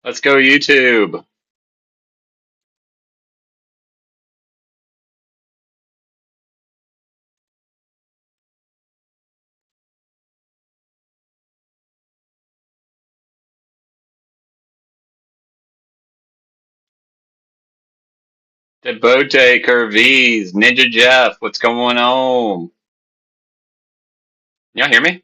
Let's go YouTube. Debote, Curvies, Ninja Jeff, what's going on? Y'all hear me?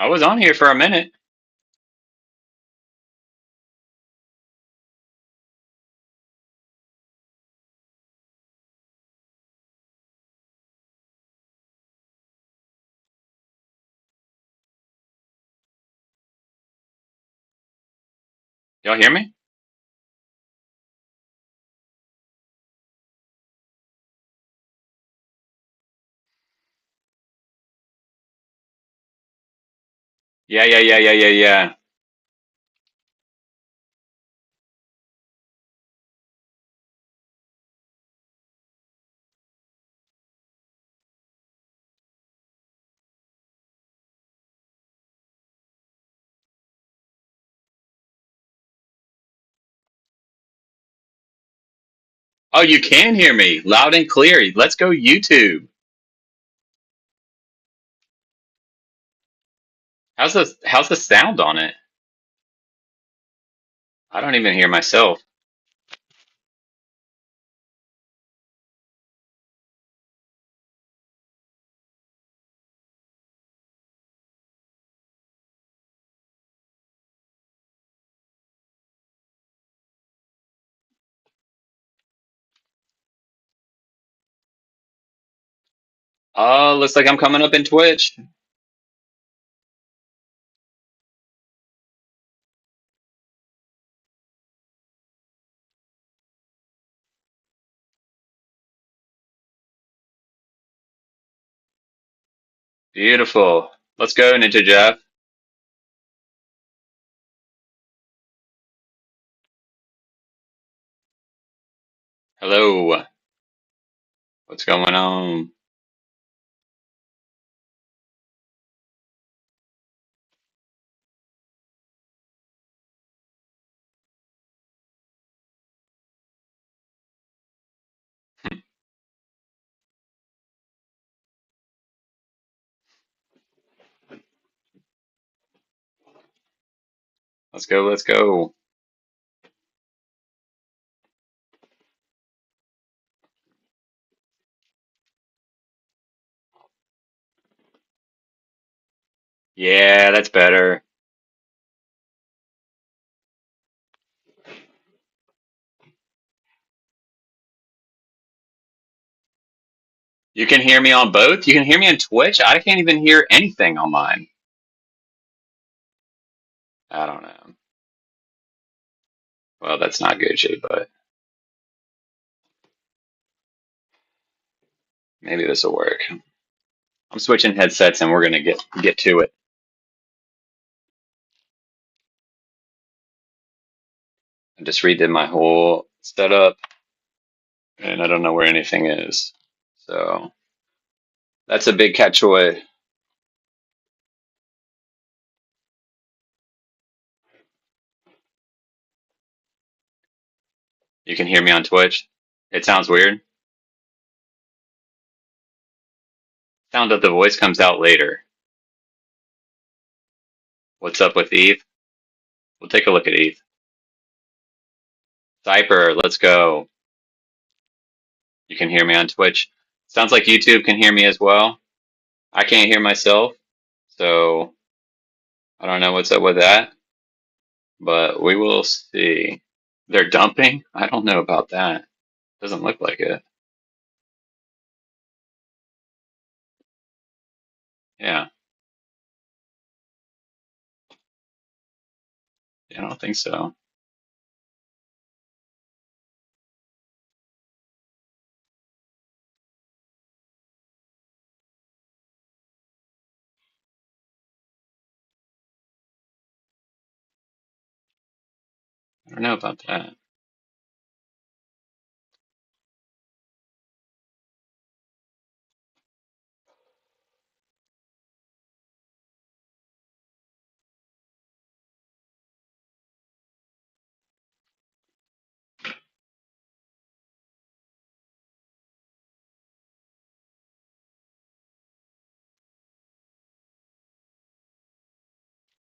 I was on here for a minute. Y'all hear me? Yeah. Oh, you can hear me loud and clear. Let's go YouTube. How's the sound on it? I don't even hear myself. Oh, looks like I'm coming up in Twitch. Beautiful. Let's go, Ninja Jeff. Hello. What's going on? Let's go. Let's go. Yeah, that's better. You can hear me on both? You can hear me on Twitch? I can't even hear anything on mine. I don't know. Well, that's not Gucci, but maybe this will work. I'm switching headsets and we're gonna get to it. I just redid my whole setup and I don't know where anything is. So that's a big catch-away. You can hear me on Twitch. It sounds weird. Sound of the voice comes out later. What's up with Eve? We'll take a look at Eve. Cyper, let's go. You can hear me on Twitch. Sounds like YouTube can hear me as well. I can't hear myself, so I don't know what's up with that, but we will see. They're dumping? I don't know about that. Doesn't look like it. Yeah, I don't think so. I don't know about that.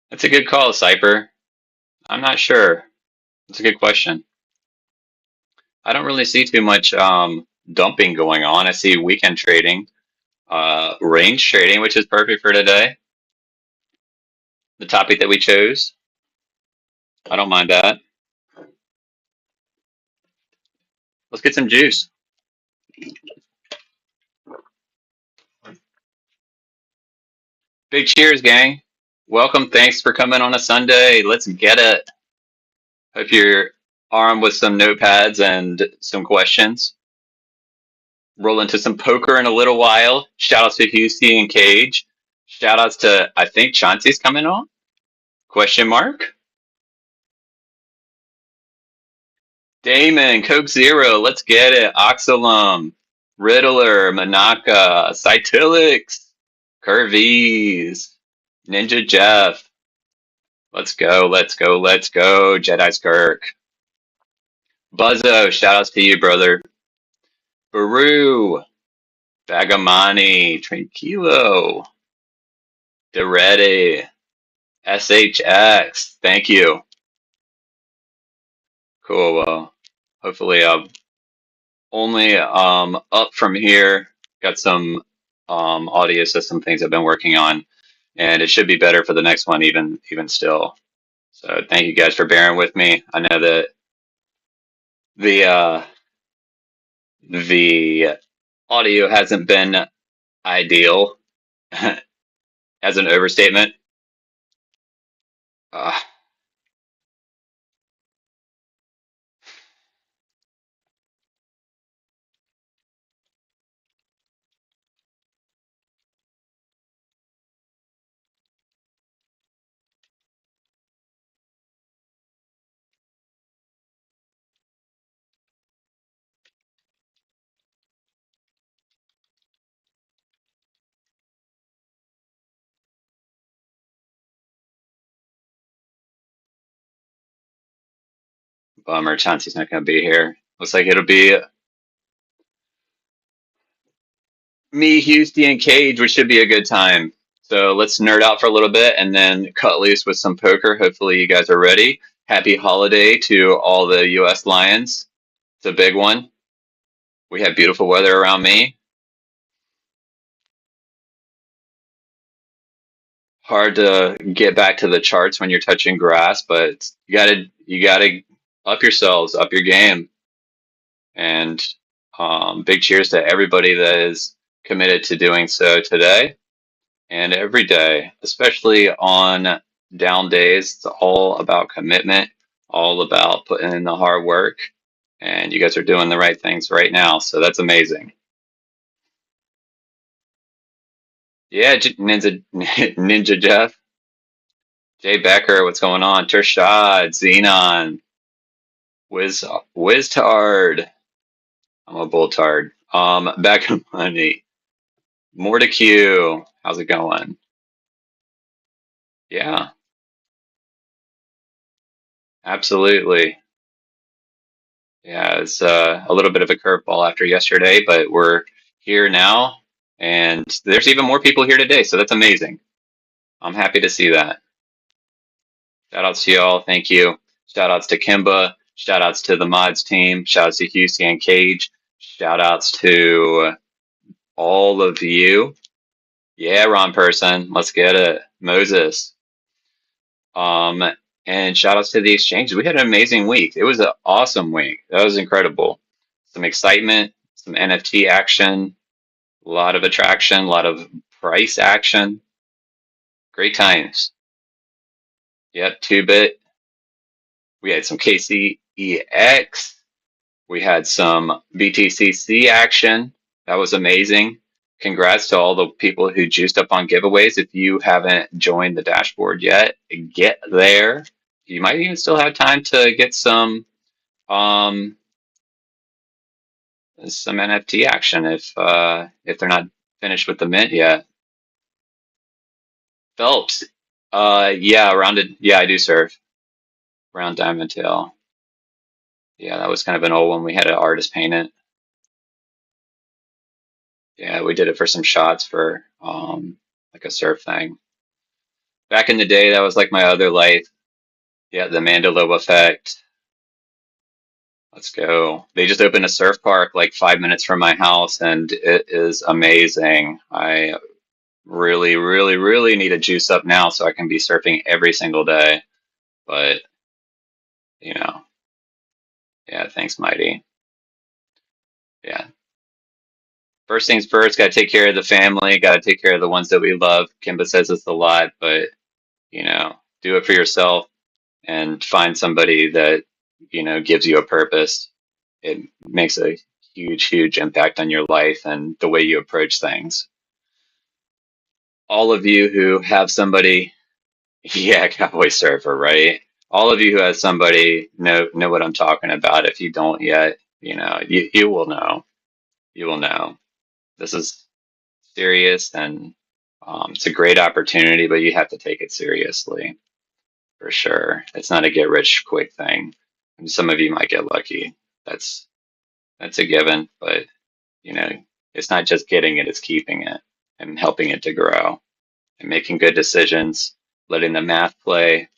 That's a good call, Cyper. I'm not sure. That's a good question. I don't really see too much dumping going on. I see weekend trading, range trading, which is perfect for today. The topic that we chose. I don't mind that. Let's get some juice. Big cheers, gang. Welcome. Thanks for coming on a Sunday. Let's get it. Hope you're armed with some notepads and some questions. Roll into some poker in a little while. Shout outs to Houston and Cage. Shout outs to, I think Chauncey's coming on? Question mark? Damon, Coke Zero, let's get it. Oxalum, Riddler, Manaka, Cytilix, Curvies, Ninja Jeff. Let's go, let's go, let's go. Jedi Skirk. Buzzo, shout outs to you, brother. Baru, Bagamani, Tranquilo, Deretti, SHX. Thank you. Cool. Well, hopefully I'll only up from here. Got some audio system things I've been working on, and it should be better for the next one even still. So thank you guys for bearing with me. I know that the the audio hasn't been ideal as an overstatement. Uh, Bummer, Chauncey's not going to be here. Looks like it'll be me, Houston, and Cage, which should be a good time. So let's nerd out for a little bit and then cut loose with some poker. Hopefully, you guys are ready. Happy holiday to all the U.S. Lions. It's a big one. We have beautiful weather around me. Hard to get back to the charts when you're touching grass, but you gotta up yourselves, up your game, and big cheers to everybody that is committed to doing so today and every day, especially on down days. It's all about commitment, all about putting in the hard work, and you guys are doing the right things right now. So that's amazing. Yeah, Ninja Jeff, Jay Becker, what's going on? Tershad, Xenon, Wiztard. I'm a bulltard. Back in money. More to Q. How's it going? Yeah, absolutely. Yeah, it's a little bit of a curveball after yesterday, but we're here now, and there's even more people here today, so that's amazing. I'm happy to see that. Shout outs to y'all. Thank you. Shout outs to KIMBA. Shout outs to the mods team. Shout outs to Houston and Cage. Shout outs to all of you. Yeah, Ron Person. Let's get it. Moses. Um, and shout outs to the exchanges. We had an amazing week. It was an awesome week. That was incredible. Some excitement, some NFT action, a lot of attraction, a lot of price action. Great times. Yep, 2-bit. We had some KCEX. We had some BTCC action. That was amazing. Congrats to all the people who juiced up on giveaways. If you haven't joined the dashboard yet, get there. You might even still have time to get um some NFT action if they're not finished with the mint yet. Phelps, yeah, rounded. Yeah, I do serve round diamond tail. Yeah, that was kind of an old one. We had an artist paint it. Yeah, we did it for some shots for like a surf thing. Back in the day, that was like my other life. Yeah, the Mandela effect. Let's go. They just opened a surf park like 5 minutes from my house, and it is amazing. I really, really, really need to juice up now so I can be surfing every single day. But, you know, yeah, thanks, Mighty. Yeah. First things first, got to take care of the family, got to take care of the ones that we love. Kimba says this a lot, but, do it for yourself and find somebody that, gives you a purpose. It makes a huge, huge impact on your life and the way you approach things. All of you who have somebody, yeah, cowboy surfer, right? All of you who have somebody know what I'm talking about. If you don't yet, you will know. You will know. This is serious, and it's a great opportunity, but you have to take it seriously for sure. It's not a get rich quick thing. And some of you might get lucky. That's that's a given, but you know, it's not just getting it, it's keeping it and helping it to grow and making good decisions, letting the math play.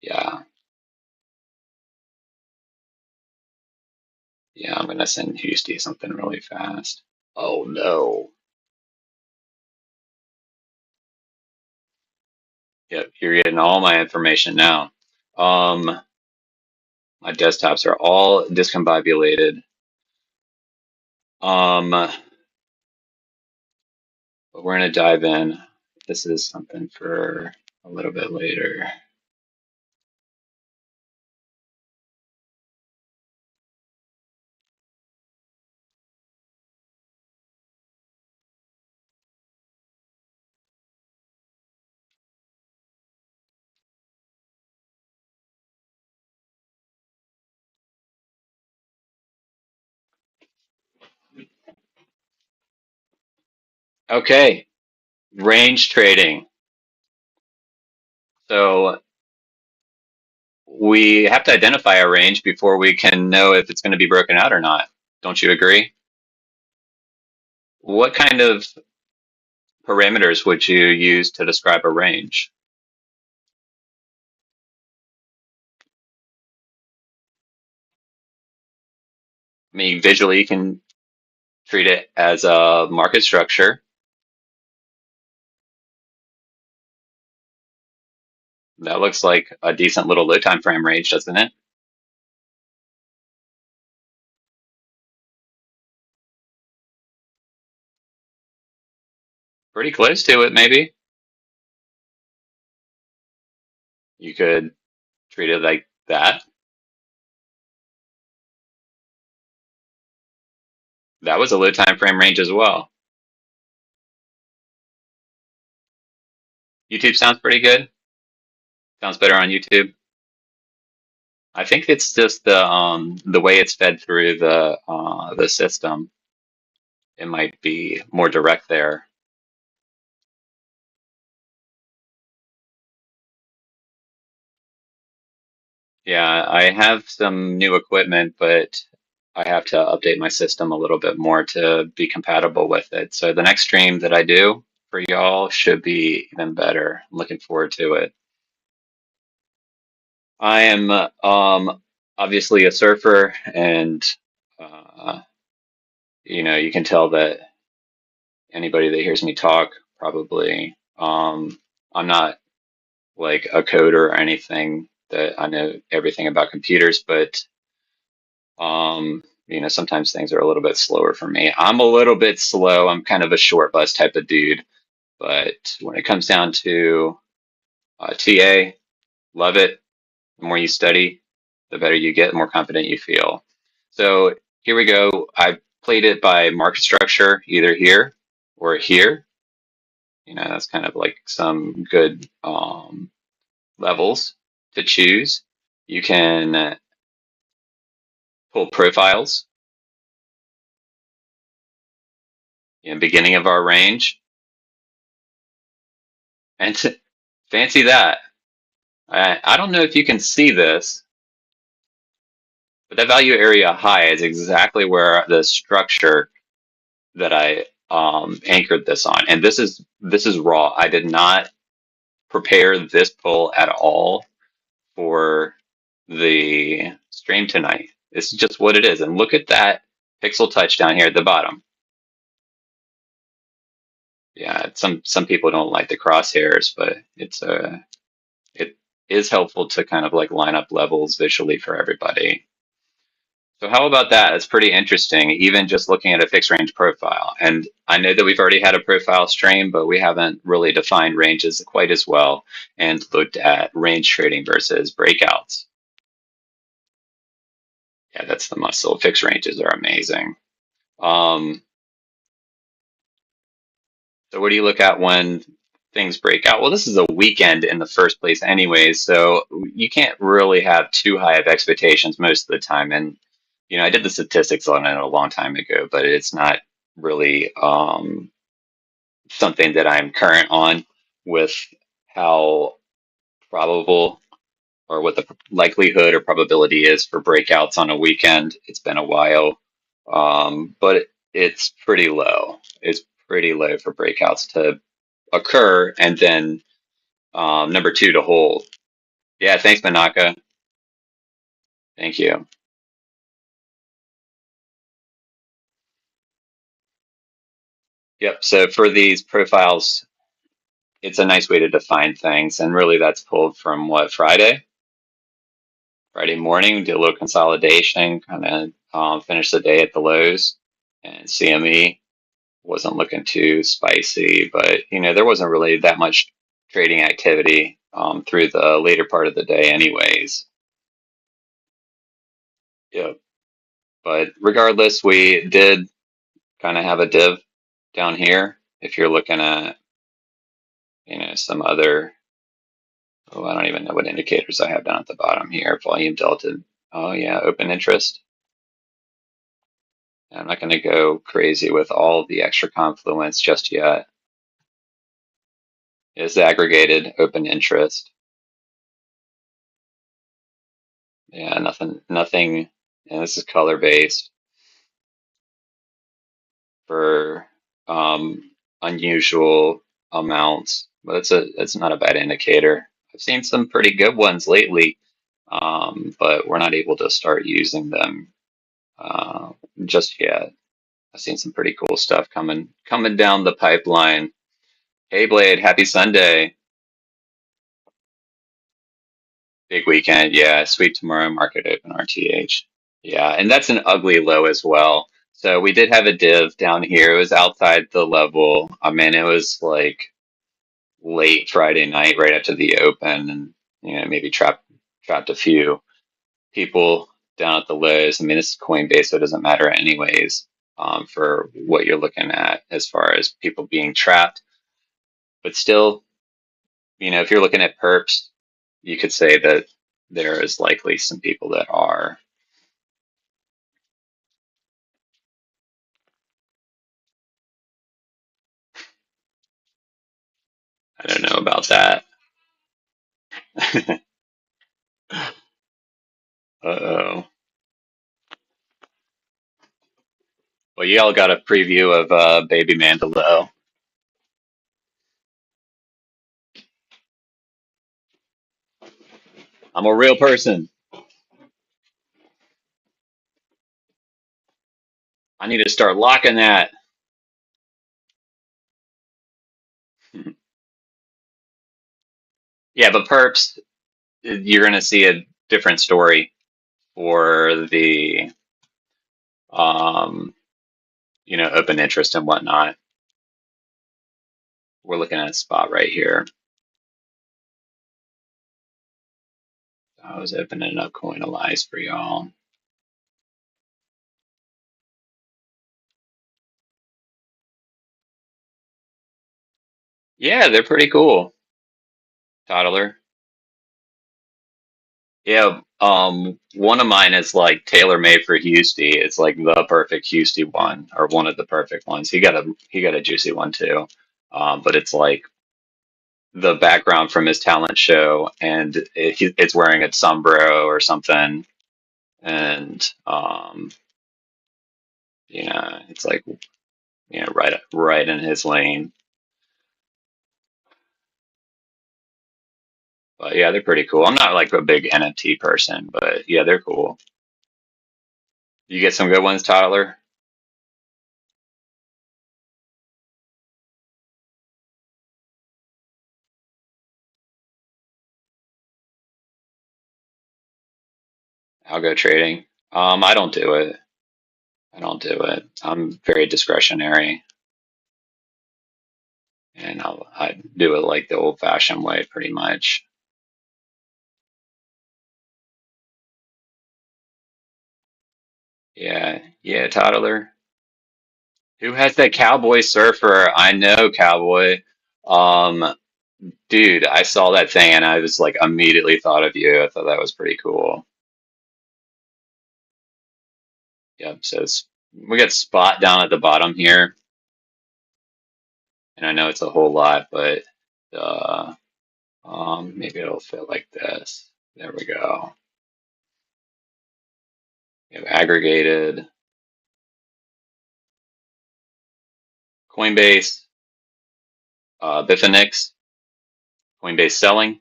Yeah, yeah, I'm gonna send Houston something really fast. Oh no. Yep, you're getting all my information now. Um, my desktops are all discombobulated. But we're gonna dive in. This is something for a little bit later. Okay, range trading. So we have to identify a range before we can know if it's going to be broken out or not. Don't you agree? What kind of parameters would you use to describe a range? I mean, visually, you can treat it as a market structure. That looks like a decent little low time frame range, doesn't it? Pretty close to it, maybe. You could treat it like that. That was a low time frame range as well. YouTube sounds pretty good. Sounds better on YouTube. I think it's just the way it's fed through the system. It might be more direct there. Yeah, I have some new equipment, but I have to update my system a little bit more to be compatible with it. So the next stream that I do for y'all should be even better. I'm looking forward to it. I am obviously a surfer, and uh, you can tell that anybody that hears me talk probably I'm not like a coder or anything that I know everything about computers, but sometimes things are a little bit slower for me. I'm a little bit slow. I'm kind of a short bus type of dude, but when it comes down to TA, love it. The more you study, the better you get, the more confident you feel. So here we go. I played it by market structure, either here or here. That's kind of like some good levels to choose. You can pull profiles in the beginning of our range, and fancy that. I don't know if you can see this, but that value area high is exactly where the structure that I anchored this on. And this is raw. I did not prepare this pull at all for the stream tonight. This is just what it is. And look at that pixel touch down here at the bottom. Yeah, some people don't like the crosshairs, but it is helpful to kind of like line up levels visually for everybody. So how about that? It's pretty interesting, even just looking at a fixed range profile. And I know that we've already had a profile stream, but we haven't really defined ranges quite as well and looked at range trading versus breakouts. Yeah, that's the muscle. Fixed ranges are amazing. So what do you look at when things break out? Well, this is a weekend in the first place anyways, so you can't really have too high of expectations most of the time. And, you know, I did the statistics on it a long time ago, but it's not really something that I'm current on with how probable or what the likelihood or probability is for breakouts on a weekend. It's been a while, but it's pretty low. It's pretty low for breakouts to occur and then number two to hold. Yeah, thanks, Manaka. Thank you. Yep, so for these profiles, it's a nice way to define things. And really that's pulled from what, Friday? Friday morning, did a little consolidation, kind of finish the day at the lows. And CME wasn't looking too spicy, but you know, there wasn't really that much trading activity through the later part of the day anyways. Yep. But regardless, we did kind of have a div down here. If you're looking at, you know, some other, oh, I don't even know what indicators I have down at the bottom here. Volume delta. Oh yeah, open interest. I'm not going to go crazy with all the extra confluence just yet. Is aggregated open interest. Yeah, nothing. And this is color based for unusual amounts, but it's not a bad indicator. I've seen some pretty good ones lately, but we're not able to start using them just yet. I've seen some pretty cool stuff coming down the pipeline. Hey Blade, happy Sunday. Big weekend, yeah. Sweet tomorrow, market open RTH. Yeah, and that's an ugly low as well. So we did have a div down here. It was outside the level. I mean, it was like late Friday night, right after the open, and you know, maybe trapped a few people down at the lows. I mean, this is Coinbase, so it doesn't matter anyways for what you're looking at as far as people being trapped. But still, you know, if you're looking at perps, you could say that there is likely some people that are. I don't know about that. Uh-oh. Well, you all got a preview of Baby Mandelo. I'm a real person. I need to start locking that. Yeah, but perps, you're going to see a different story for the, um, you know, open interest and whatnot. We're looking at a spot right here. I was opening up Coinalyze for y'all. Yeah, they're pretty cool. Toddler. Yeah, one of mine is like tailor made for Housty. It's like the perfect Housty one, or one of the perfect ones. He got a juicy one too. But it's like the background from his talent show, and it's wearing a sombrero or something, and you know, it's like you know, right in his lane. But yeah, they're pretty cool. I'm not like a big NFT person, but yeah, they're cool. You get some good ones, Tyler? Algo trading. I don't do it. I don't do it. I'm very discretionary, and I do it like the old-fashioned way, pretty much. Yeah, yeah, Toddler. Who has that cowboy surfer? I know, cowboy. Um, Dude, I saw that thing and I was like immediately thought of you. I thought that was pretty cool. Yep. So we got spot down at the bottom here, and I know it's a whole lot, but uh, maybe it'll fit like this. There we go. We have aggregated Coinbase, Bitfinex, Coinbase selling.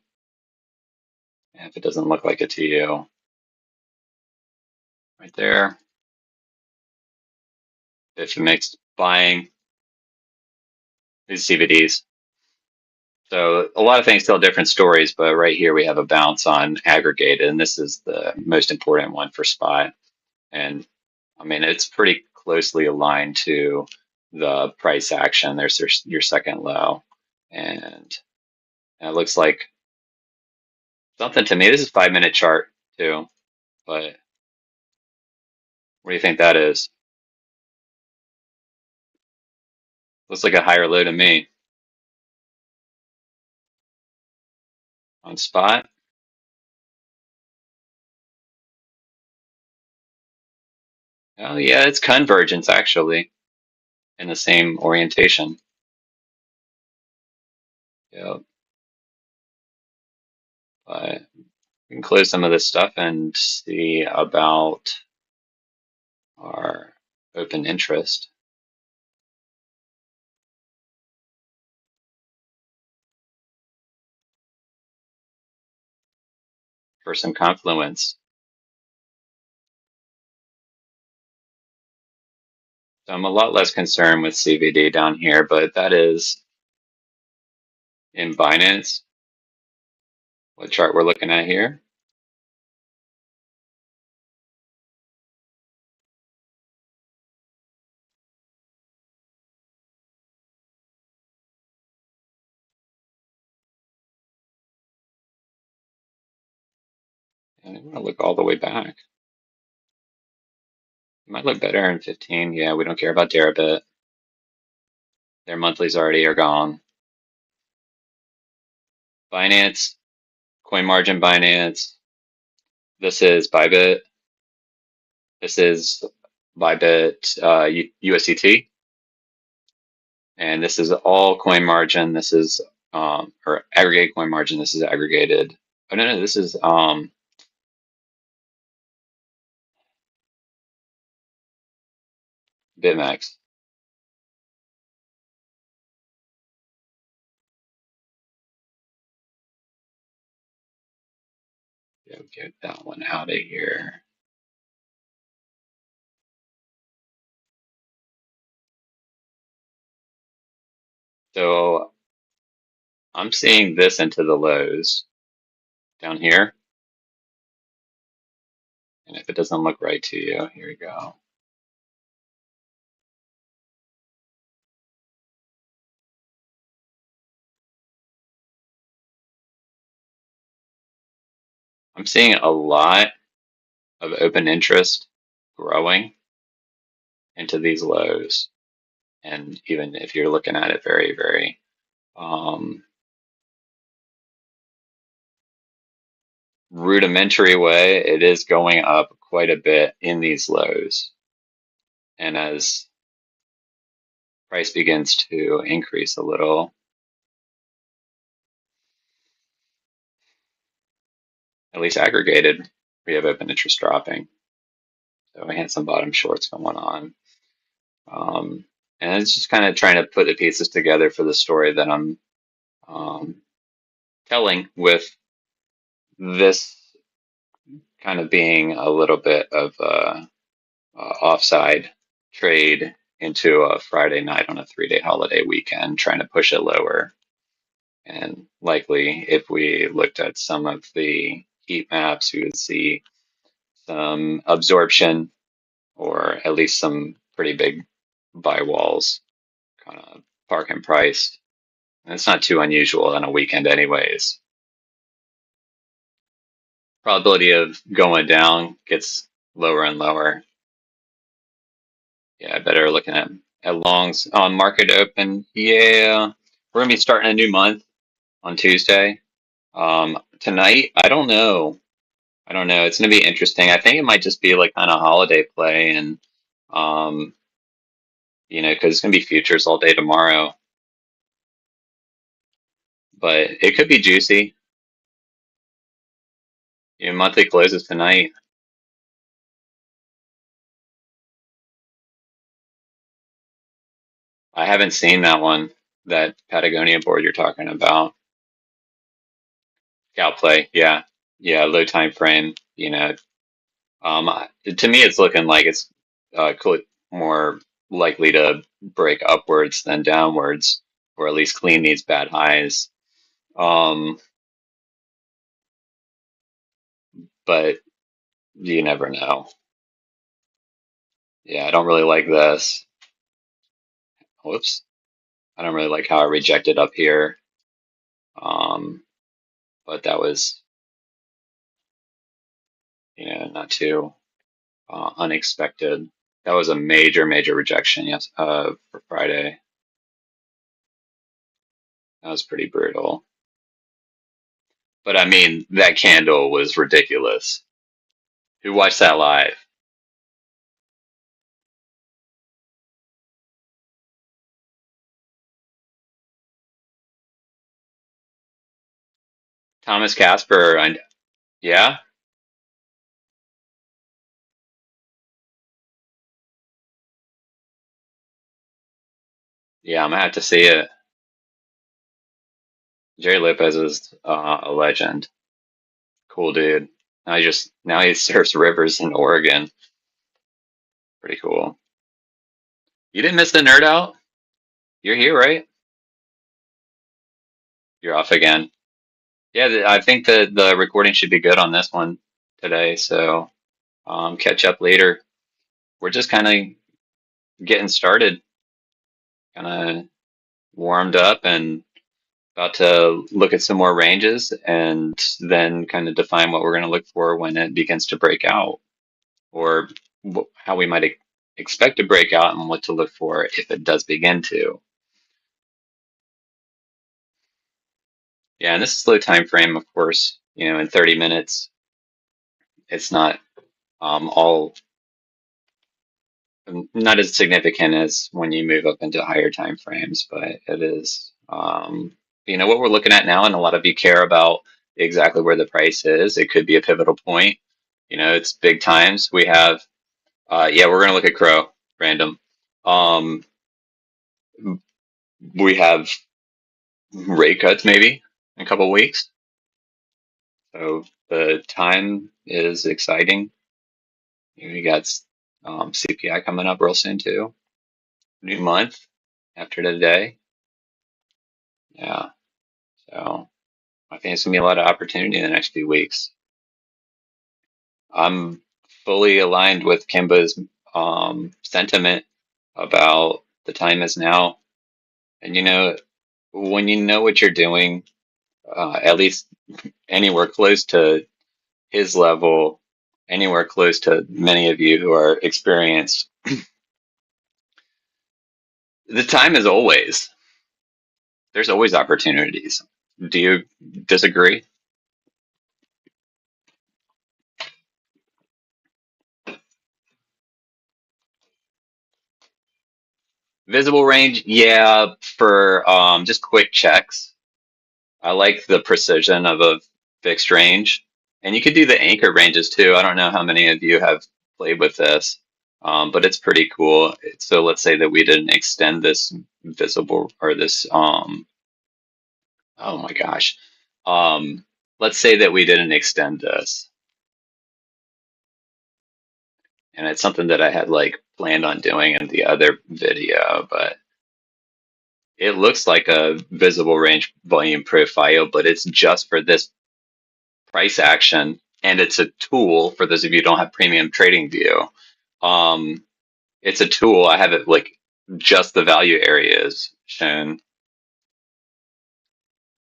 And if it doesn't look like it to you, right there, Bitfinex buying these CBDs. So a lot of things tell different stories, but right here we have a bounce on aggregated, and this is the most important one for SPY. And I mean, it's pretty closely aligned to the price action. There's your second low, and it looks like something to me. This is 5 minute chart too, but what do you think that is? Looks like a higher low to me on spot. Oh yeah, it's convergence actually in the same orientation. Yeah, but we can close some of this stuff and see about our open interest for some confluence. So I'm a lot less concerned with CVD down here, but that is in Binance, what chart we're looking at here. And I want to look all the way back. It might look better in 15. Yeah, we don't care about Deribit. Their monthlies already are gone. Binance, coin margin Binance. This is Bybit. This is Bybit USDT. And this is all coin margin. This is or aggregate coin margin. This is aggregated. Oh no, this is BitMEX. Yeah, get that one out of here. So I'm seeing this into the lows down here. And if it doesn't look right to you, here we go. I'm seeing a lot of open interest growing into these lows. And even if you're looking at it very, very rudimentary way, it is going up quite a bit in these lows. And as price begins to increase a little, at least aggregated, we have open interest dropping. So we had some bottom shorts going on. And it's just kind of trying to put the pieces together for the story that I'm um, telling, with this kind of being a little bit of offside trade into a Friday night on a 3-day holiday weekend, trying to push it lower. And likely, if we looked at some of the heat maps, we would see some absorption, or at least some pretty big buy walls, kind of park and price. And it's not too unusual on a weekend anyways. Probability of going down gets lower and lower. Yeah, better looking at longs on market open. Yeah, we're gonna be starting a new month on Tuesday. Tonight, I don't know. I don't know. It's gonna be interesting. I think it might just be like kind of holiday play, and um, because it's gonna be futures all day tomorrow. But it could be juicy. Monthly closes tonight. I haven't seen that one, that Patagonia board you're talking about. Scalp play, yeah, yeah, low time frame. To me, it's looking like it's more likely to break upwards than downwards, or at least clean these bad highs. Um, but you never know. Yeah, I don't really like this. Whoops. I don't really like how I rejected up here. Um, but that was, not too unexpected. That was a major, major rejection, yes, for Friday. That was pretty brutal. But I mean, that candle was ridiculous. Who watched that live? Thomas Casper, yeah? Yeah, I'm gonna have to see it. Jerry Lopez is a legend. Cool dude. Now he surfs rivers in Oregon. Pretty cool. You didn't miss the nerd out? You're here, right? You're off again. Yeah, I think that the recording should be good on this one today, so catch up later. We're just kind of getting started, kind of warmed up, and about to look at some more ranges, and then kind of define what we're going to look for when it begins to break out, or how we might expect to break out, and what to look for if it does begin to. Yeah, and this is low time frame, of course. In 30 minutes, it's all not as significant as when you move up into higher time frames, but it is. What we're looking at now, and a lot of you care about exactly where the price is. It could be a pivotal point. It's big times. We have, yeah, we're gonna look at Crow random. Um, we have rate cuts maybe in a couple of weeks. So the time is exciting. We got CPI coming up real soon too. New month after today. Yeah. So I think it's gonna be a lot of opportunity in the next few weeks. I'm fully aligned with Kimba's sentiment about the time is now. And when you know what you're doing, at least anywhere close to his level, anywhere close to many of you who are experienced, the time is always, there's always opportunities. Do you disagree? Visible range, yeah, for just quick checks. I like the precision of a fixed range. And you could do the anchor ranges too. I don't know how many of you have played with this. but it's pretty cool. So let's say that we didn't extend this visible or this, oh my gosh. Let's say that we didn't extend this. And it's something that I had like planned on doing in the other video, but it looks like a visible range volume profile, but it's just for this price action. And it's a tool for those of you who don't have premium trading view. Um, it's a tool. I have it like just the value areas shown,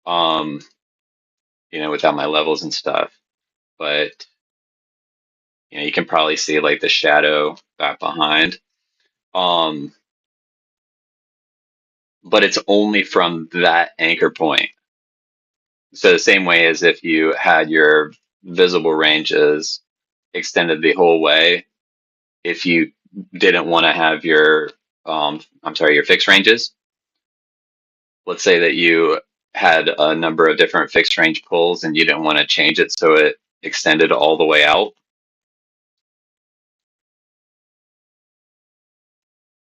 um, without my levels and stuff. But, you can probably see like the shadow back behind. Um, but it's only from that anchor point. So the same way as if you had your visible ranges extended the whole way, if you didn't want to have your, your fixed ranges, let's say that you had a number of different fixed range pulls and you didn't want to change it so it extended all the way out.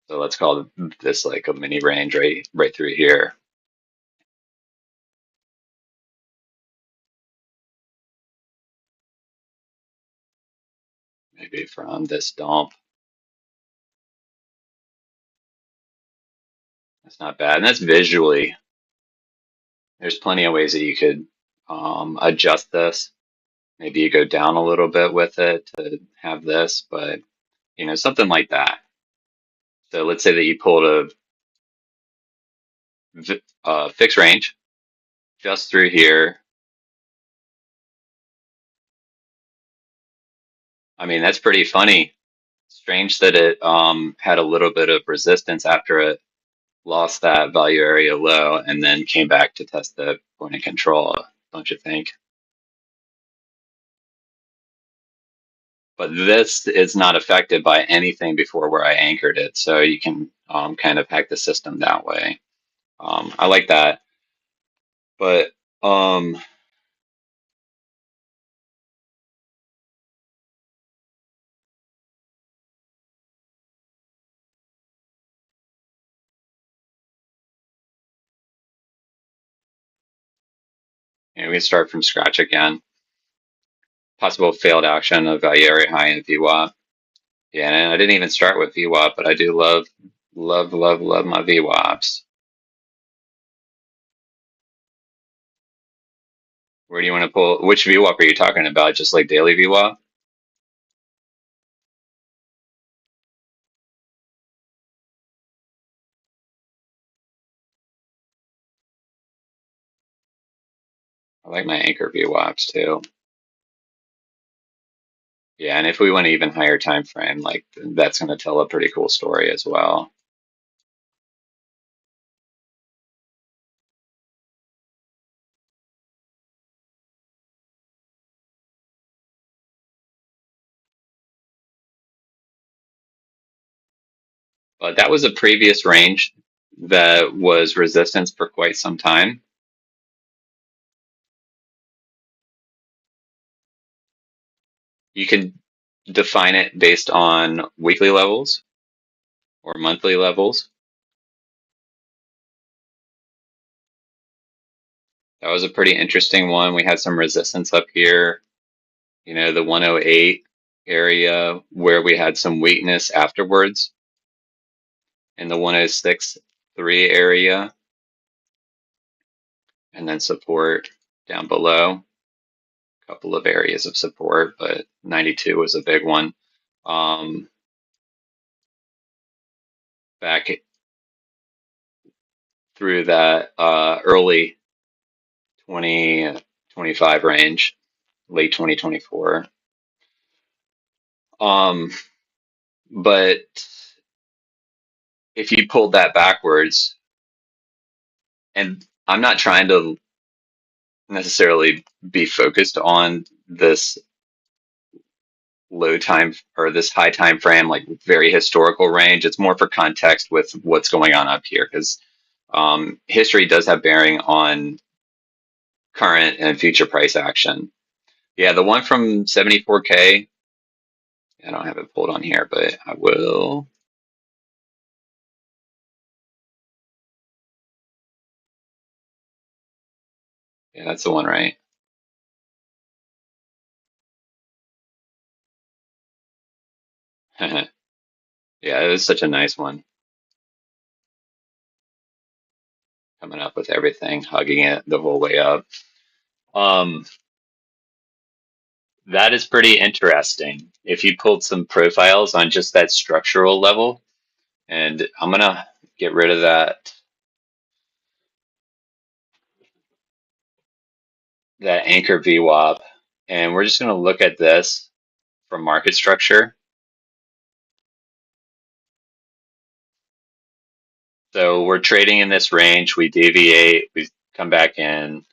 So let's call this like a mini range right through here. Maybe from this dump. That's not bad. And that's visually. There's plenty of ways that you could adjust this. Maybe you go down a little bit with it to have this, but something like that. So let's say that you pulled a fixed range just through here. I mean, that's pretty funny. Strange that it had a little bit of resistance after it lost that value area low and then came back to test the point of control, don't you think? But this is not affected by anything before where I anchored it, so you can kind of hack the system that way. I like that, but we can start from scratch again. Possible failed action of value area high in VWAP. Yeah, and I didn't even start with VWAP, but I do love my VWAPs. Where do you want to pull? Which VWAP are you talking about? Just like daily VWAP? I like my anchor VWAPs too. Yeah, and if we want an even higher time frame, like that's going to tell a pretty cool story as well. But that was a previous range that was resistance for quite some time. You can define it based on weekly levels or monthly levels. That was a pretty interesting one. We had some resistance up here, the 108 area where we had some weakness afterwards in the 106.3 area, and then support down below. A couple of areas of support, but 92 was a big one. Back through that early 2025 range, late 2024. But if you pulled that backwards, and I'm not trying to necessarily be focused on this low time or this high time frame, like very historical range. It's more for context with what's going on up here, because history does have bearing on current and future price action. Yeah, the one from 74K, I don't have it pulled on here, but I will. Yeah, that's the one, right? Yeah, it was such a nice one. Coming up with everything, hugging it the whole way up. Um, that is pretty interesting. If you pulled some profiles on just that structural level, and I'm gonna get rid of that anchor VWAP, and we're just gonna look at this from market structure. So we're trading in this range. We deviate, we come back in,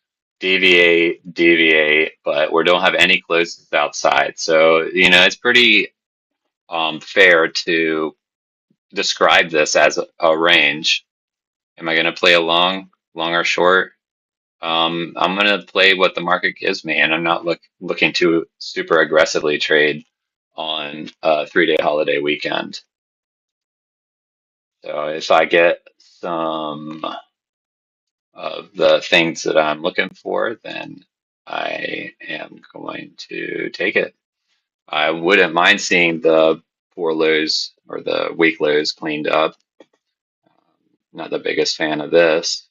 deviate, but we don't have any closes outside. So, it's pretty fair to describe this as a range. Am I going to play a long or short? I'm going to play what the market gives me, and I'm not looking to super aggressively trade on a 3-day holiday weekend. So if I get some of the things that I'm looking for, then I am going to take it. I wouldn't mind seeing the 4 lows or the week lows cleaned up. Not the biggest fan of this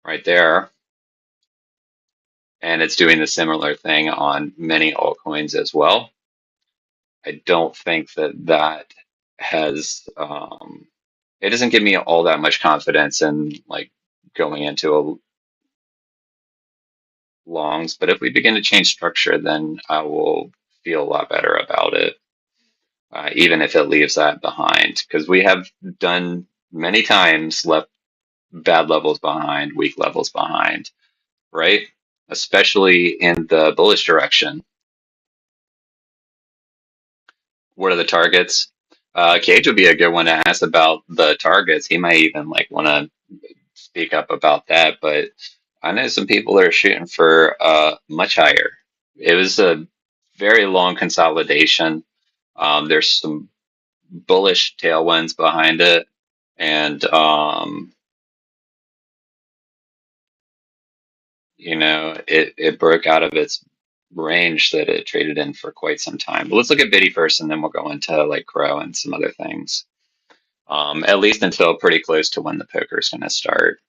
right there. And it's doing the similar thing on many altcoins as well. I don't think that has, it doesn't give me all that much confidence in like going into a longs, but if we begin to change structure, then I will feel a lot better about it, even if it leaves that behind, because we have done many times left bad levels behind, weak levels behind, right? Especially in the bullish direction. What are the targets? Cage would be a good one to ask about the targets. He might even like want to speak up about that, but I know some people are shooting for much higher. It was a very long consolidation. There's some bullish tailwinds behind it, and it broke out of its range that it traded in for quite some time. But let's look at Biddy first, and then we'll go into like Crow and some other things. At least until pretty close to when the poker is going to start.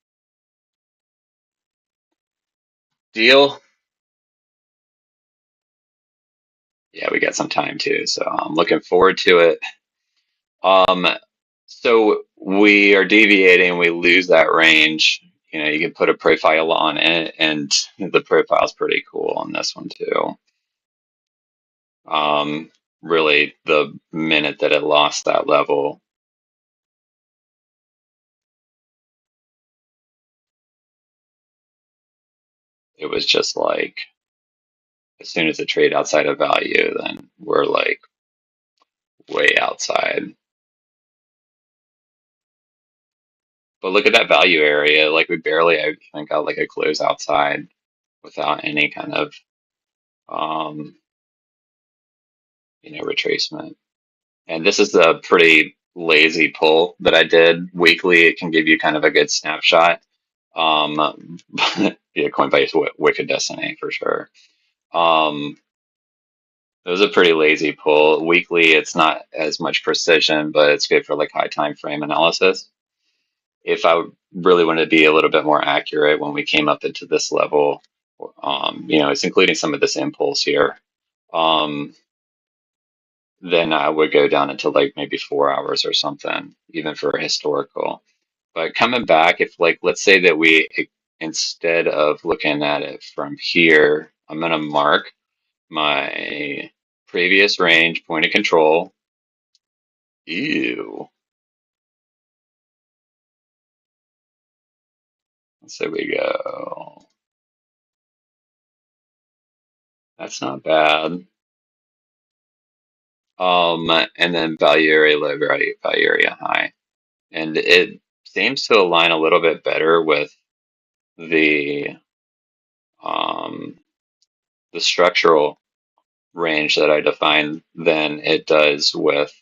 Deal. Yeah, we got some time too, so I'm looking forward to it. Um, so we are deviating, we lose that range. You can put a profile on it, and the profile's pretty cool on this one too. Really, the minute that it lost that level, it was just like, as soon as it trade outside of value, then we're like way outside. But look at that value area. Like we barely, I think, got like a close outside without any kind of, um, retracement. And this is a pretty lazy pull that I did weekly. It can give you kind of a good snapshot. Yeah, Coinbase Wicked Destiny for sure. It was a pretty lazy pull. Weekly, it's not as much precision, but it's good for like high time frame analysis. If I really wanted to be a little bit more accurate when we came up into this level, it's including some of this impulse here. Then I would go down into like maybe 4 hours or something, even for a historical. But coming back, if like, let's say that instead of looking at it from here, I'm going to mark my previous range point of control. Ew. So we go. That's not bad. And then value area low, value area high. And it seems to align a little bit better with the um the structural range that I define than it does with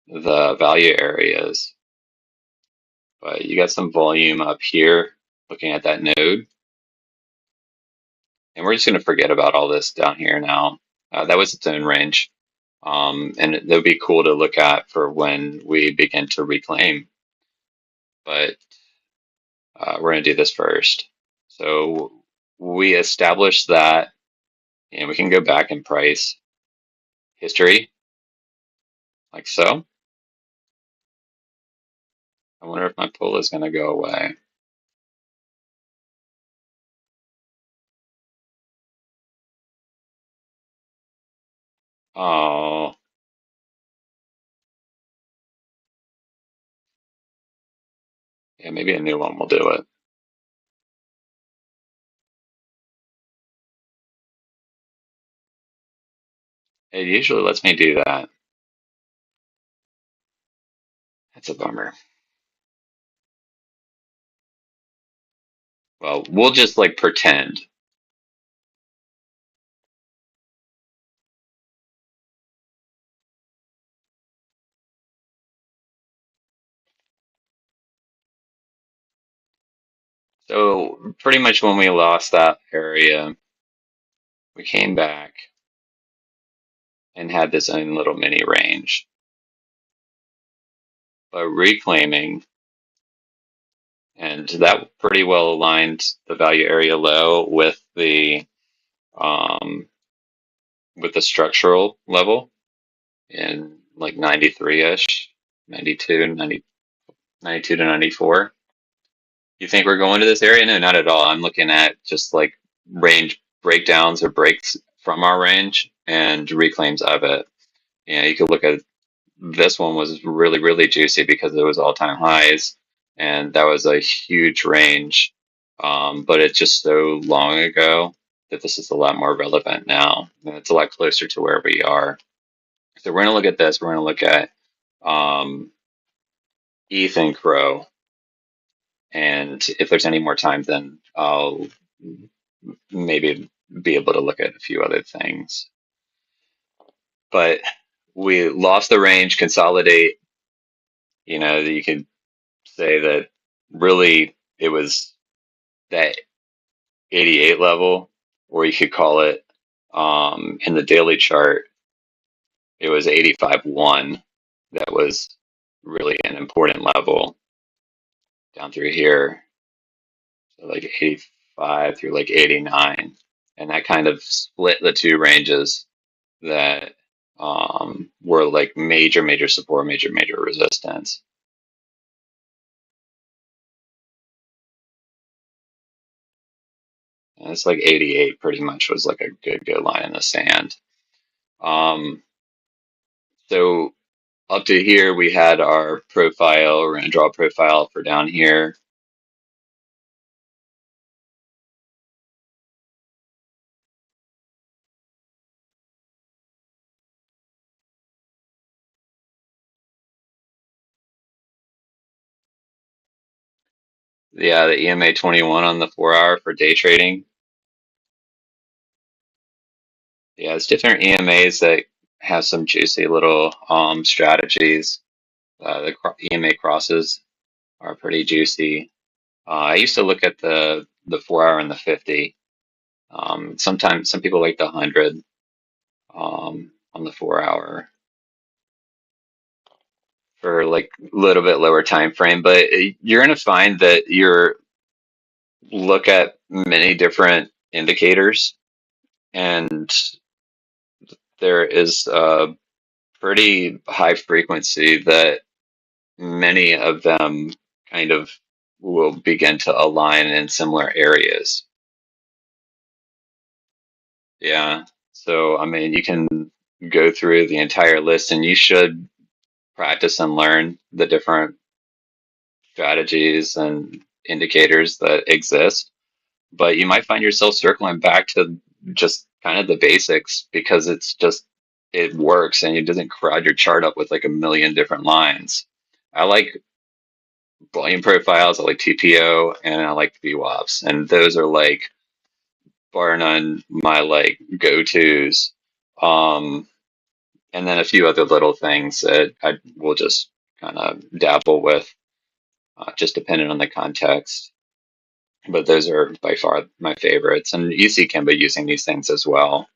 the value areas. But you got some volume up here looking at that node. And we're just going to forget about all this down here now. That was its own range. And that would be cool to look at for when we begin to reclaim. But we're going to do this first. So we established that, and we can go back and price history, like so. I wonder if my pull is going to go away. Oh. Yeah, maybe a new one will do it. It usually lets me do that. That's a bummer. Well, we'll just like pretend. So pretty much when we lost that area, we came back and had this own little mini range. But reclaiming, and that pretty well aligned the value area low um, with the structural level in like 93-ish, 92, 90, 92 to 94. You think we're going to this area? No, not at all. I'm looking at just like range breakdowns or breaks from our range and reclaims of it. You know, you could look at this one was really, really juicy because it was all-time highs, and that was a huge range. But it's just so long ago that this is a lot more relevant now, and it's a lot closer to where we are. So we're going to look at this. We're going to look at ETH and Crow, and if there's any more time, then I'll maybe be able to look at a few other things. But we lost the range, consolidate. You know, you could say that really it was that 88 level, or you could call it in the daily chart, it was 85.1. That was really an important level down through here. So like 85 through like 89. And that kind of split the two ranges that were like major, major support, major, major resistance. And it's like 88 pretty much was like a good line in the sand. So up to here, we had our profile. We're going to draw a profile for down here. Yeah, the EMA 21 on the 4-hour for day trading. Yeah, it's different EMAs that have some juicy little strategies. The EMA crosses are pretty juicy. I used to look at the 4-hour and the 50. Sometimes some people like the 100 on the 4-hour for like a little bit lower time frame. But you're going to find that you're look at many different indicators, and there is a pretty high frequency that many of them kind of will begin to align in similar areas. Yeah. So, I mean, you can go through the entire list and you should practice and learn the different strategies and indicators that exist. But you might find yourself circling back to just kind of the basics because it works and it doesn't crowd your chart up with like a million different lines. I like volume profiles, I like TPO, and I like VWAPs, and those are like bar none my like go-tos. And then a few other little things that I will just kind of dabble with, just depending on the context. But those are by far my favorites. And you see Kimba using these things as well.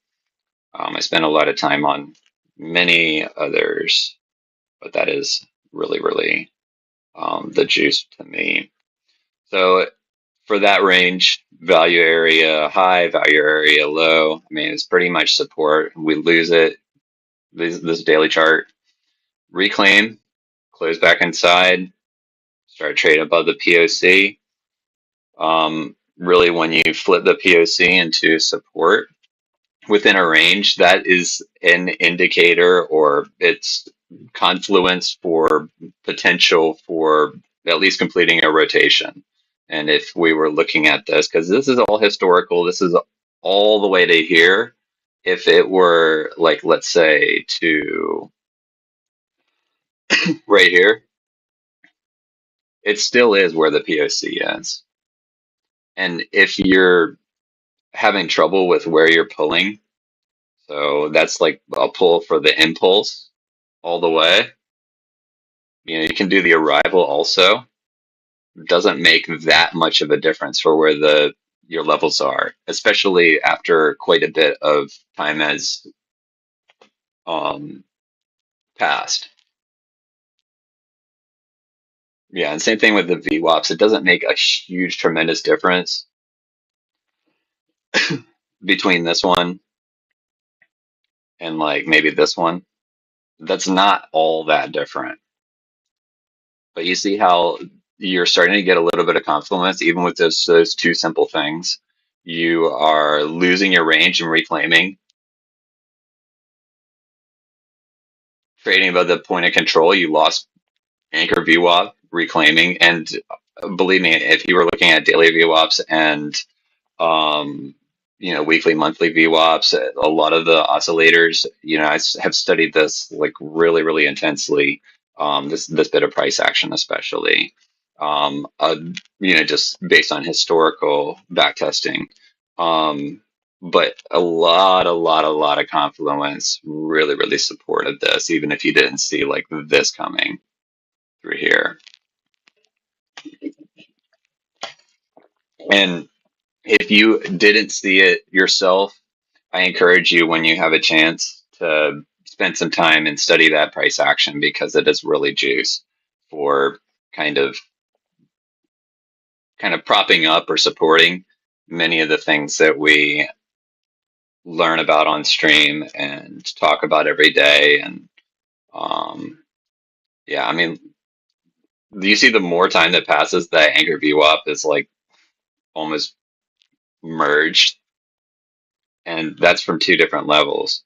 I spent a lot of time on many others, but that is really, really the juice to me. So for that range, value area high, value area low, I mean, it's pretty much support. We lose it, this daily chart, reclaim, close back inside, start trading above the POC. Really, when you flip the POC into support within a range, that is an indicator, or it's confluence for potential for at least completing a rotation. And if we were looking at this, because this is all historical, this is all the way to here. If it were like, let's say, to right here, it still is where the POC is. And if you're having trouble with where you're pulling, so that's like a pull for the impulse all the way. You know, you can do the arrival also. It doesn't make that much of a difference for where your levels are, especially after quite a bit of time has passed. Yeah, and same thing with the VWAPs. It doesn't make a huge, tremendous difference between this one and like maybe this one. That's not all that different. But you see how you're starting to get a little bit of confluence, even with those two simple things. You are losing your range and reclaiming, trading above the point of control. You lost anchor VWAP, reclaiming, and believe me, if you were looking at daily VWAPs and um, weekly, monthly VWAPs, a lot of the oscillators, I have studied this like really, really intensely. This bit of price action, especially, just based on historical backtesting. But a lot of confluence really, really supported this, even if you didn't see like this coming through here. And if you didn't see it yourself, I encourage you, when you have a chance, to spend some time and study that price action, because it is really juice for kind of propping up or supporting many of the things that we learn about on stream and talk about every day. And yeah, I mean, you see the more time that passes, that anchor VWAP is like almost merged, and that's from two different levels.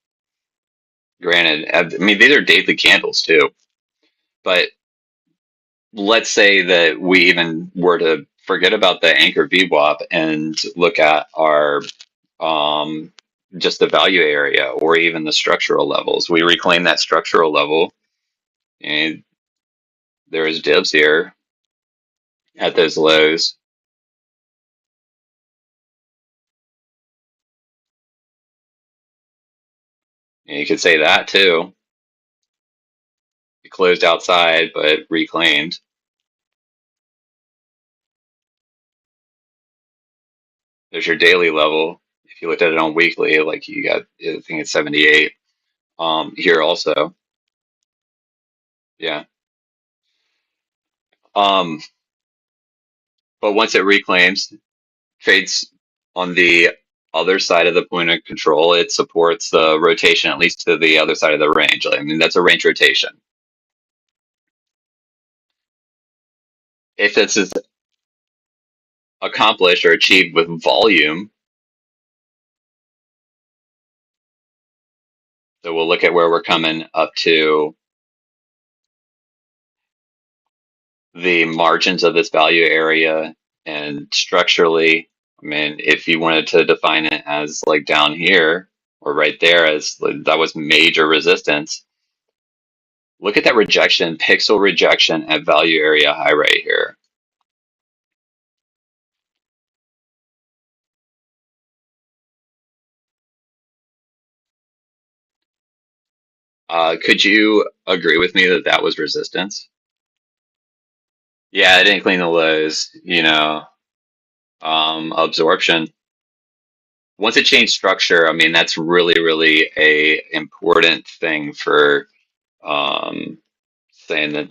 Granted, I mean, these are daily candles too, but let's say that we even were to forget about the anchor VWAP and look at our just the value area, or even the structural levels. We reclaim that structural level, and there is dibs here at those lows. And you could say that too. It closed outside, but reclaimed. There's your daily level. If you looked at it on weekly, like you got, I think it's 78. Here also, yeah. Um, but once it reclaims, trades on the other side of the point of control, it supports the rotation, at least to the other side of the range. I mean, that's a range rotation. If this is accomplished or achieved with volume, so we'll look at where we're coming up to the margins of this value area, and structurally, I mean, if you wanted to define it as like down here or right there, as that was major resistance, look at that rejection, pixel rejection at value area high right here. Could you agree with me that that was resistance? Yeah, it didn't clean the lows, absorption. Once it changed structure, I mean, that's really, really a important thing for saying that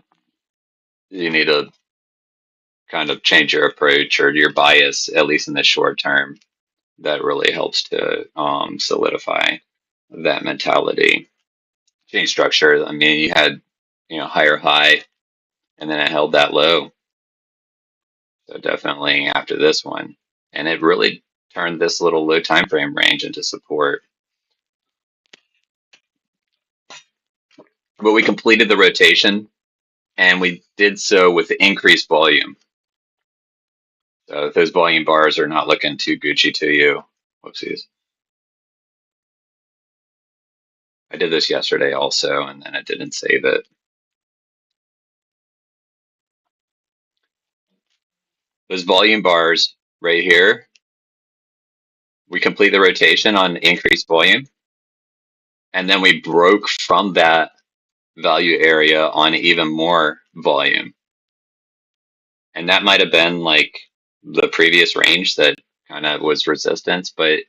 you need to kind of change your approach or your bias, at least in the short term. That really helps to solidify that mentality. Change structure. I mean, you had, higher high, and then it held that low. So definitely after this one, and it really turned this little low time frame range into support. But we completed the rotation, and we did so with increased volume. So if those volume bars are not looking too Gucci to you, whoopsies. I did this yesterday also, and then it didn't save it. Those volume bars right here, we complete the rotation on increased volume, and then we broke from that value area on even more volume. And that might have been like the previous range that kind of was resistance, but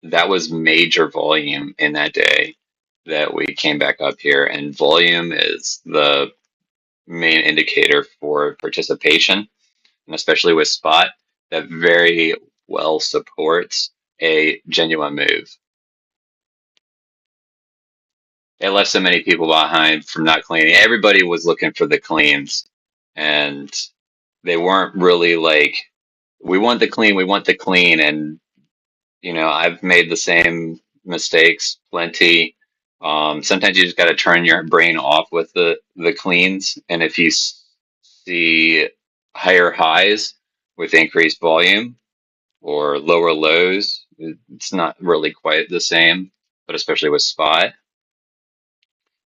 that was major volume in that day that we came back up here. And volume is the main indicator for participation, and especially with spot, that very well supports a genuine move. It left so many people behind from not cleaning. Everybody was looking for the cleans, and they weren't really like, we want the clean, we want the clean. And, I've made the same mistakes plenty. Sometimes you just got to turn your brain off with the cleans. And if you see higher highs with increased volume or lower lows, it's not really quite the same, but especially with spot.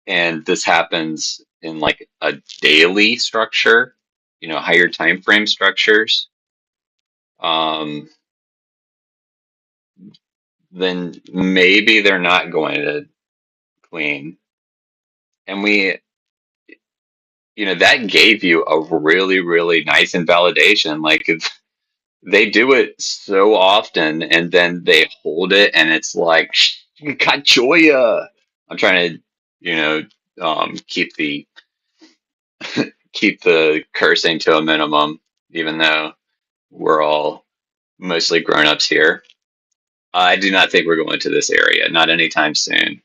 And this happens in like a daily structure, higher time frame structures. Then maybe they're not going to clean. And that gave you a really, really nice invalidation. Like they do it so often and then they hold it and it's like, Kachoya. I'm trying to, keep the cursing to a minimum, even though we're all mostly grown-ups here. I do not think we're going to this area, not anytime soon.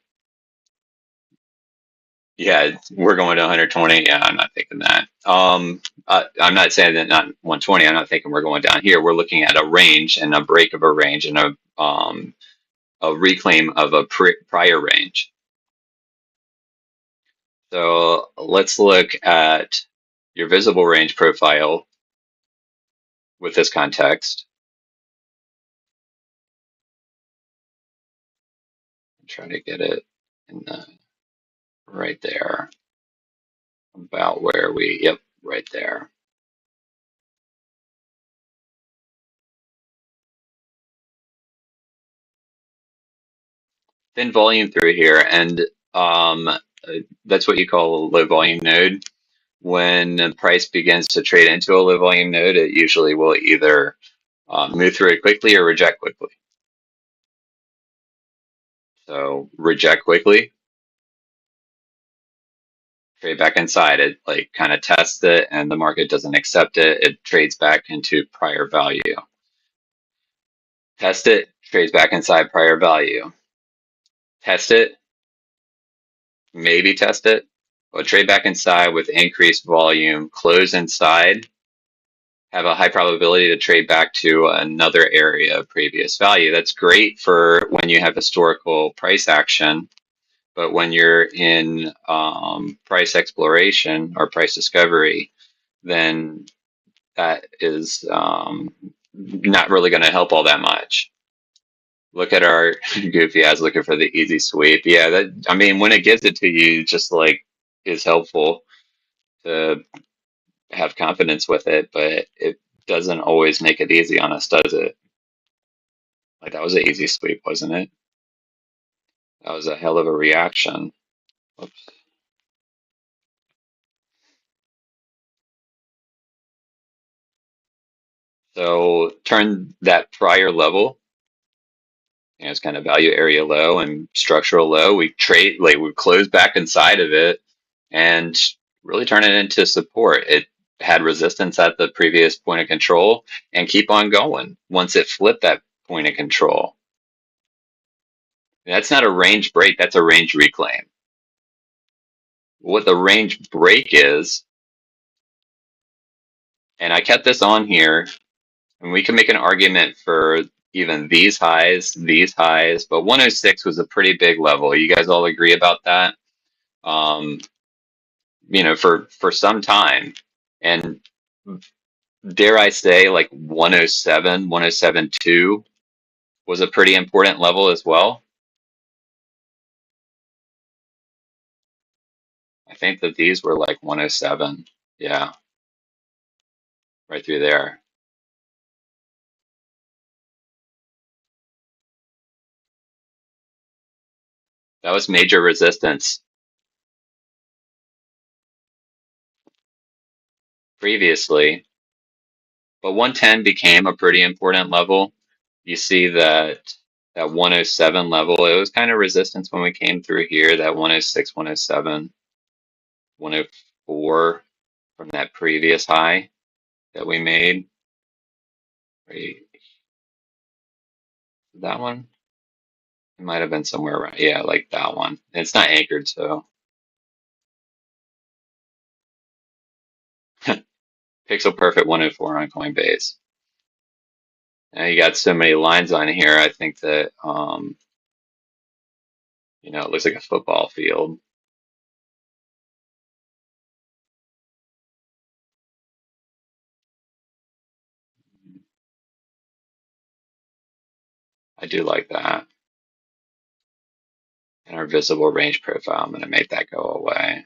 Yeah, we're going to 120. Yeah, I'm not thinking that. I'm not saying that not 120. I'm not thinking we're going down here. We're looking at a range and a break of a range and a reclaim of a prior range. So let's look at your visible range profile with this context. I'm trying to get it in right there, about where yep, right there. Thin volume through here, and that's what you call a low volume node. When the price begins to trade into a low volume node, it usually will either move through it quickly or reject quickly. So reject quickly, trade back inside it, like kind of tests it, and the market doesn't accept it. It trades back into prior value. Test it, trades back inside prior value. Test it, maybe test it, but trade back inside with increased volume, close inside, have a high probability to trade back to another area of previous value. That's great for when you have historical price action, but when you're in price exploration or price discovery, then that is not really going to help all that much. Look at our goofy ass looking for the easy sweep. Yeah, I mean, when it gives it to you, just like is helpful to have confidence with it, but it doesn't always make it easy on us, does it? Like that was an easy sweep, wasn't it? That was a hell of a reaction. Whoops. So turn that prior level, it's kind of value area low and structural low. We trade, like we close back inside of it and really turn it into support. It had resistance at the previous point of control and keep on going once it flipped that point of control. That's not a range break, that's a range reclaim. What the range break is, and I kept this on here, and we can make an argument for even these highs, but 106 was a pretty big level. You guys all agree about that? Um, for some time. And dare I say, like 107, 107.2 was a pretty important level as well. I think that these were like 107. Yeah, right through there. That was major resistance previously, but 110 became a pretty important level. You see that 107 level, it was kind of resistance when we came through here, that 106, 107, 104 from that previous high that we made. Right, that one? It might have been somewhere around, yeah, like that one. It's not anchored, so pixel perfect 104 on Coinbase. Now you got so many lines on here, I think that, it looks like a football field. I do like that. And our visible range profile, I'm going to make that go away.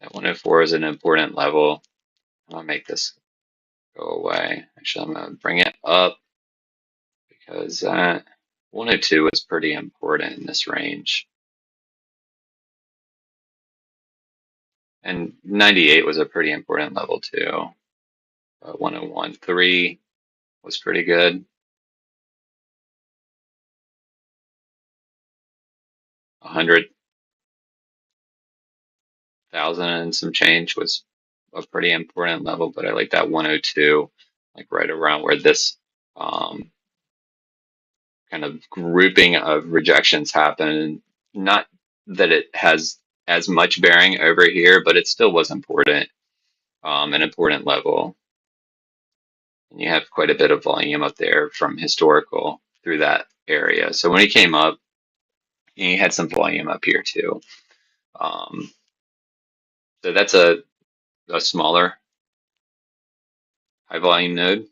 That 104 is an important level. I'm going to make this go away. Actually, I'm going to bring it up because that 102 is pretty important in this range. And 98 was a pretty important level too. 101.3 was pretty good. 100,000 and some change was a pretty important level, but I like that 102, like right around where this kind of grouping of rejections happen. Not that it has as much bearing over here, but it still was important, an important level. And you have quite a bit of volume up there from historical through that area. So when he came up, he had some volume up here too. So that's a smaller high volume node.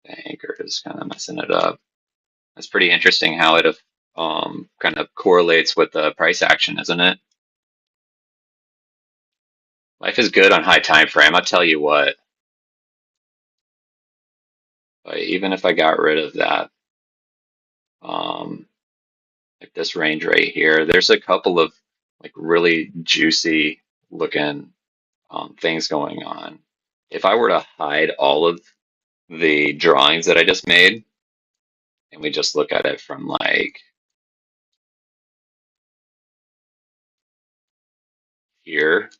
The anchor is kind of messing it up. That's pretty interesting how it kind of correlates with the price action, isn't it? Life is good on high time frame. I'll tell you what. But even if I got rid of that, um, like this range right here, there's a couple of like really juicy looking things going on. If I were to hide all of the drawings that I just made, and we just look at it from like here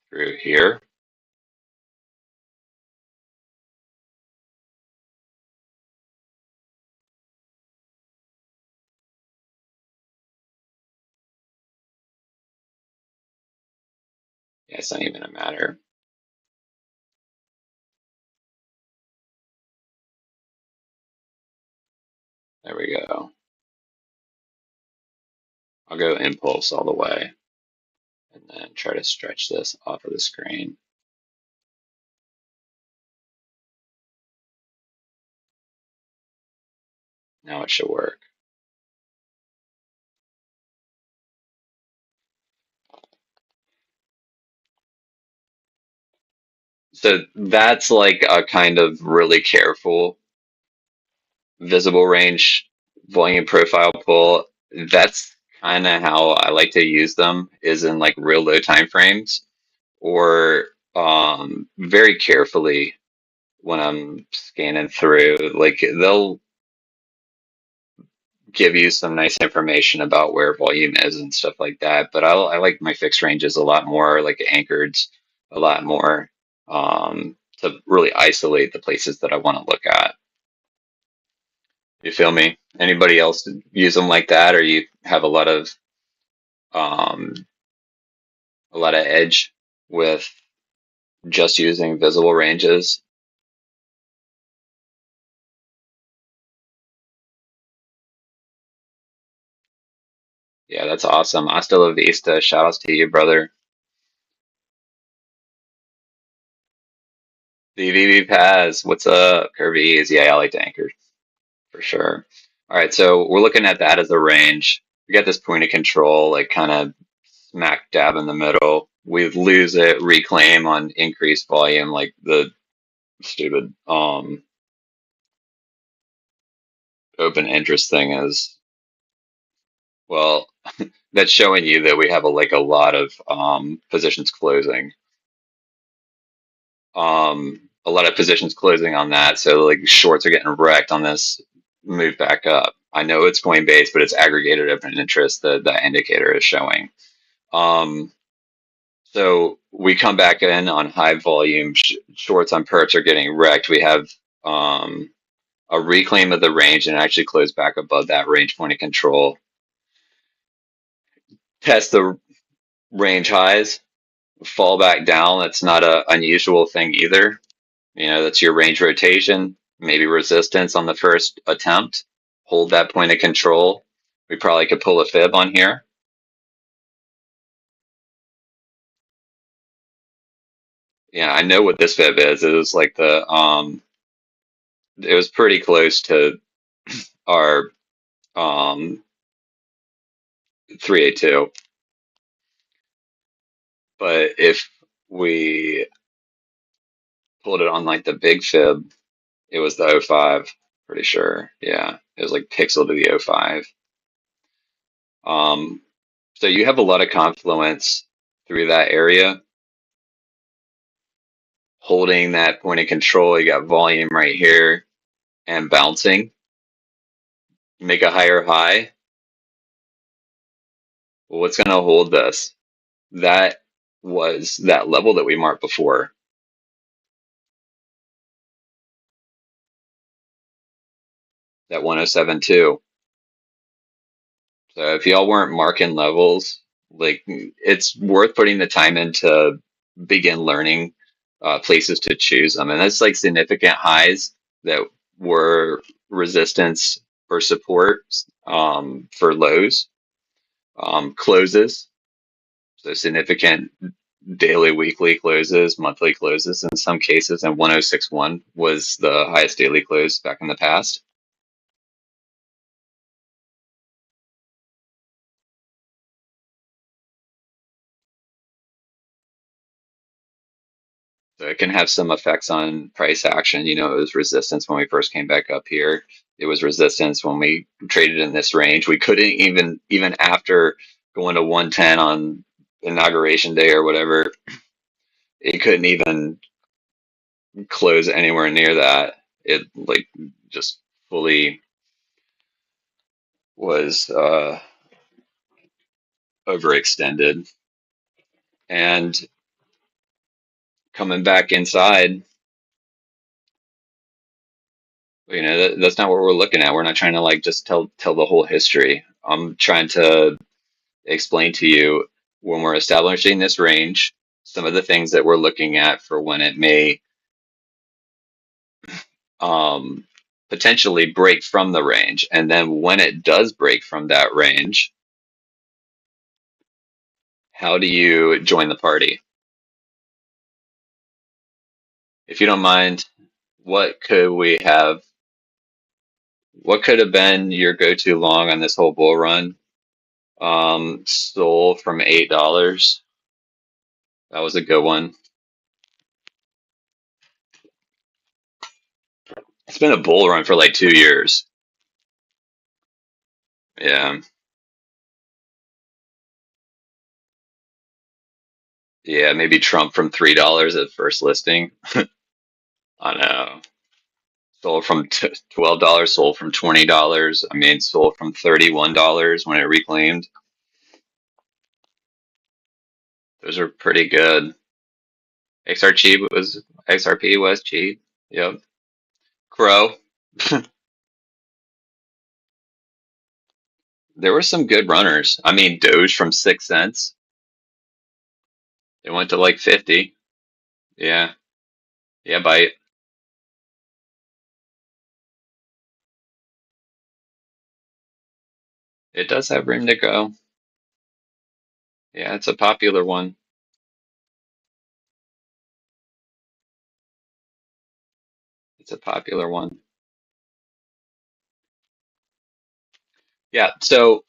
through here, yeah, it's not even a matter. There we go. I'll go impulse all the way and then try to stretch this off of the screen. Now it should work. So that's like a kind of really careful visible range volume profile pull. That's kind of how I like to use them, is in like real low time frames, or very carefully when I'm scanning through. Like they'll give you some nice information about where volume is and stuff like that. But I like my fixed ranges a lot more, like anchored a lot more, to really isolate the places that I want to look at. You feel me? Anybody else use them like that, or you have um, a lot of edge with just using visible ranges? Yeah, that's awesome. Hasta la vista. Shout outs to you, brother. The VV Paz, what's up? Curvies. Yeah, I like to anchor for sure. All right, so we're looking at that as a range. We got this point of control, like kind of smack dab in the middle. We lose it, reclaim on increased volume, like the stupid open interest thing is. Well, that's showing you that we have a lot of positions closing. A lot of positions closing on that, so like shorts are getting wrecked on this move back up. I know it's Coinbase, but it's aggregated open interest that that indicator is showing. Um, so we come back in on high volume shorts on perps are getting wrecked. We have um, a reclaim of the range and actually close back above that range point of control. Test the range highs, fall back down. That's not a unusual thing either. You know, that's your range rotation, maybe resistance on the first attempt. Hold that point of control. We probably could pull a fib on here. Yeah, I know what this fib is. It was like it was pretty close to our 382. But if we pulled it on like the big fib, it was the '05. Pretty sure. Yeah, it was like pixel to the '05. Um, so you have a lot of confluence through that area, holding that point of control. You got volume right here and bouncing. Make a higher high. Well, what's going to hold this? That was that level that we marked before, that 107.2. So if y'all weren't marking levels, like it's worth putting the time in to begin learning places to choose them. And that's like significant highs that were resistance or support for lows, closes, so significant daily, weekly closes, monthly closes in some cases, and 1061 was the highest daily close back in the past. So it can have some effects on price action. You know, it was resistance when we first came back up here. It was resistance when we traded in this range. We couldn't even after going to 110 on inauguration day or whatever, it couldn't even close anywhere near that. It like just fully was overextended. And coming back inside, you know, that's not what we're looking at. We're not trying to like just tell the whole history. I'm trying to explain to you when we're establishing this range, some of the things that we're looking at for when it may um, potentially break from the range. And then when it does break from that range, how do you join the party? If you don't mind, what could we have what could have been your go-to long on this whole bull run? Stole from $8. That was a good one. It's been a bull run for like 2 years. Yeah. Yeah, maybe Trump from $3 at first listing. I know. Sold from $12, sold from $20. I mean, sold from $31 when it reclaimed. Those are pretty good. XRP was cheap. Yep. Crow. There were some good runners. I mean, Doge from 6 cents. It went to like 50. Yeah. Yeah, bite. It does have room to go. Yeah, it's a popular one. It's a popular one. Yeah, so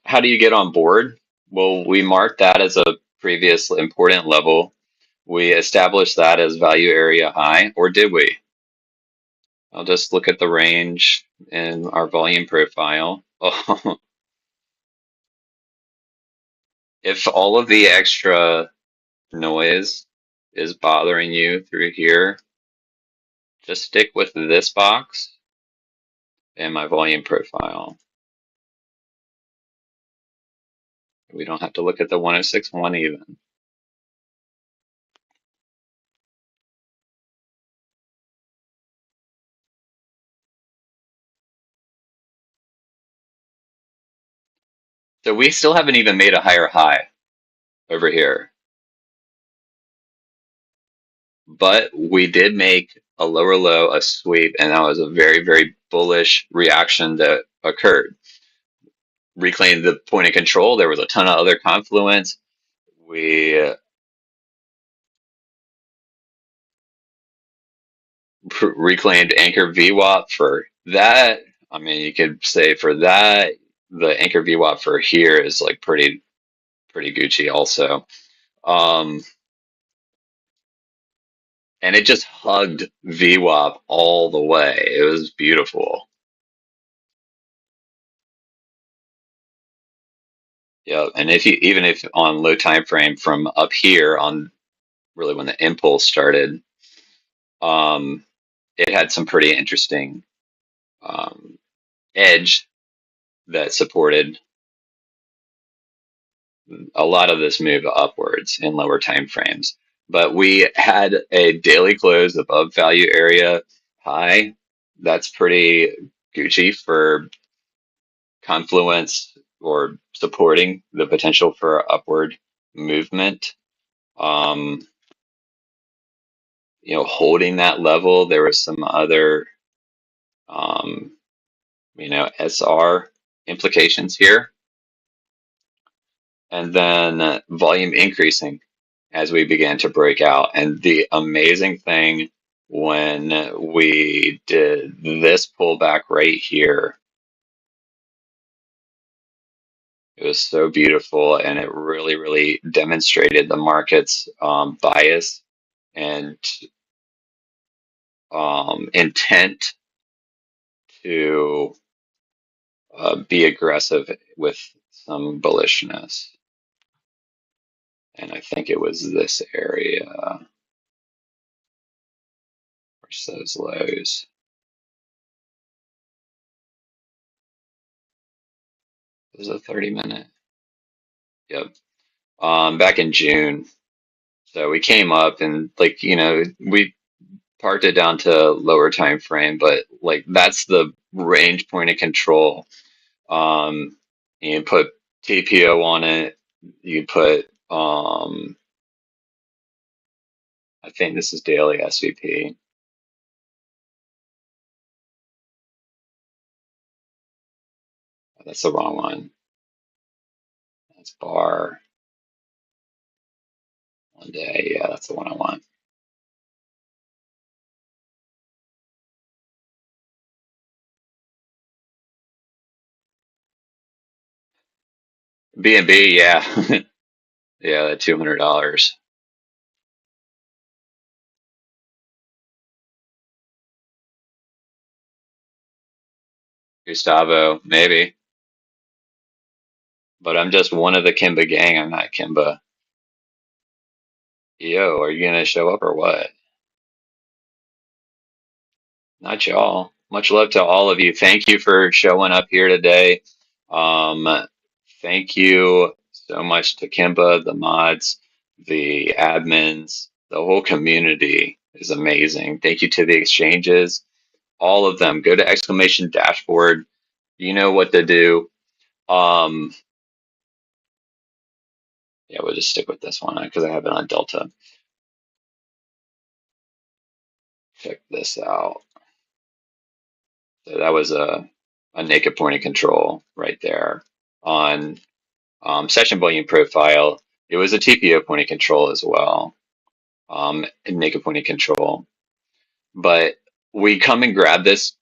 how do you get on board? Well, we marked that as a previous important level. We established that as value area high, or did we? I'll just look at the range in our volume profile. Oh, if all of the extra noise is bothering you through here, just stick with this box and my volume profile. We don't have to look at the 106.1 even. So we still haven't even made a higher high over here. But we did make a lower low, a sweep, and that was a very, very bullish reaction that occurred. Reclaimed the point of control. There was a ton of other confluence. We reclaimed anchor VWAP for that. I mean, you could say for that, the anchor VWAP for here is like pretty Gucci also. Um, and it just hugged VWAP all the way. It was beautiful. Yeah, and if you even if on low time frame from up here on really when the impulse started, um, it had some pretty interesting um, edge that supported a lot of this move upwards in lower time frames. But we had a daily close above value area high. That's pretty Gucci for confluence or supporting the potential for upward movement. Um, holding that level, there was some other, um, SR implications here. And then volume increasing as we began to break out. And the amazing thing when we did this pullback right here, it was so beautiful, and it really, really demonstrated the market's bias and intent to be aggressive with some bullishness. And I think it was this area. Where's those lows? This is a 30-minute. Yep. Back in June. So we came up and we parked it down to lower time frame, but like that's the range point of control. You put TPO on it. You put I think this is daily SVP. That's the wrong one. That's bar 1 day. Yeah, that's the one I want. B&B, yeah. Yeah, that $200. Gustavo, maybe. But I'm just one of the Kimba gang. I'm not Kimba. Yo, are you gonna show up or what? Not y'all. Much love to all of you. Thank you for showing up here today. Um, Thank you so much to Kimba, the mods, the admins, the whole community is amazing. Thank you to the exchanges, all of them. Go to exclamation dashboard. You know what to do. Um, yeah, we'll just stick with this one because I have it on Delta. Check this out. So that was a naked point of control right there on session volume profile. It was a TPO point of control as well, naked point of control. But we come and grab this,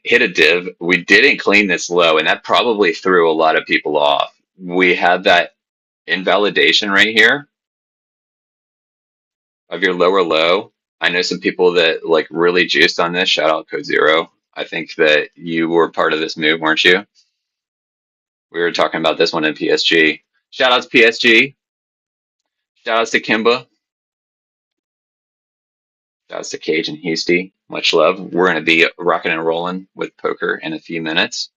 hit a div. We didn't clean this low, and that probably threw a lot of people off. We had that invalidation right here of your lower low. I know some people that like really juiced on this. Shout out Code Zero. I think that you were part of this move, weren't you? We were talking about this one in PSG. Shout out to PSG. Shout outs to Kimba. Shout outs to Cage and Housty. Much love. We're going to be rocking and rolling with poker in a few minutes.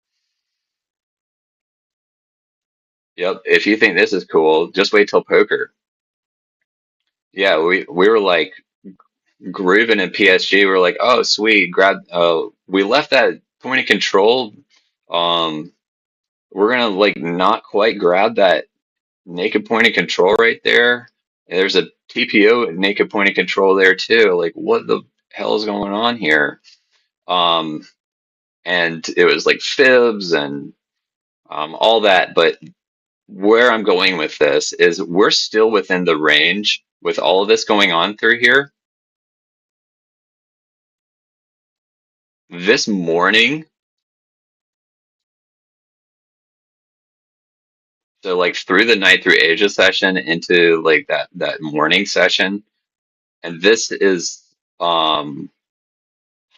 Yep. If you think this is cool, just wait till poker. Yeah, we were like grooving in PSG. We were like, oh sweet, grab. We left that point of control. Um, we're gonna like not quite grab that naked point of control right there. And there's a TPO naked point of control there too. Like, what the hell is going on here? Um, and it was like fibs and all that. But where I'm going with this is we're still within the range with all of this going on through here. This morning, so like through the night through Asia session into like that morning session, and this is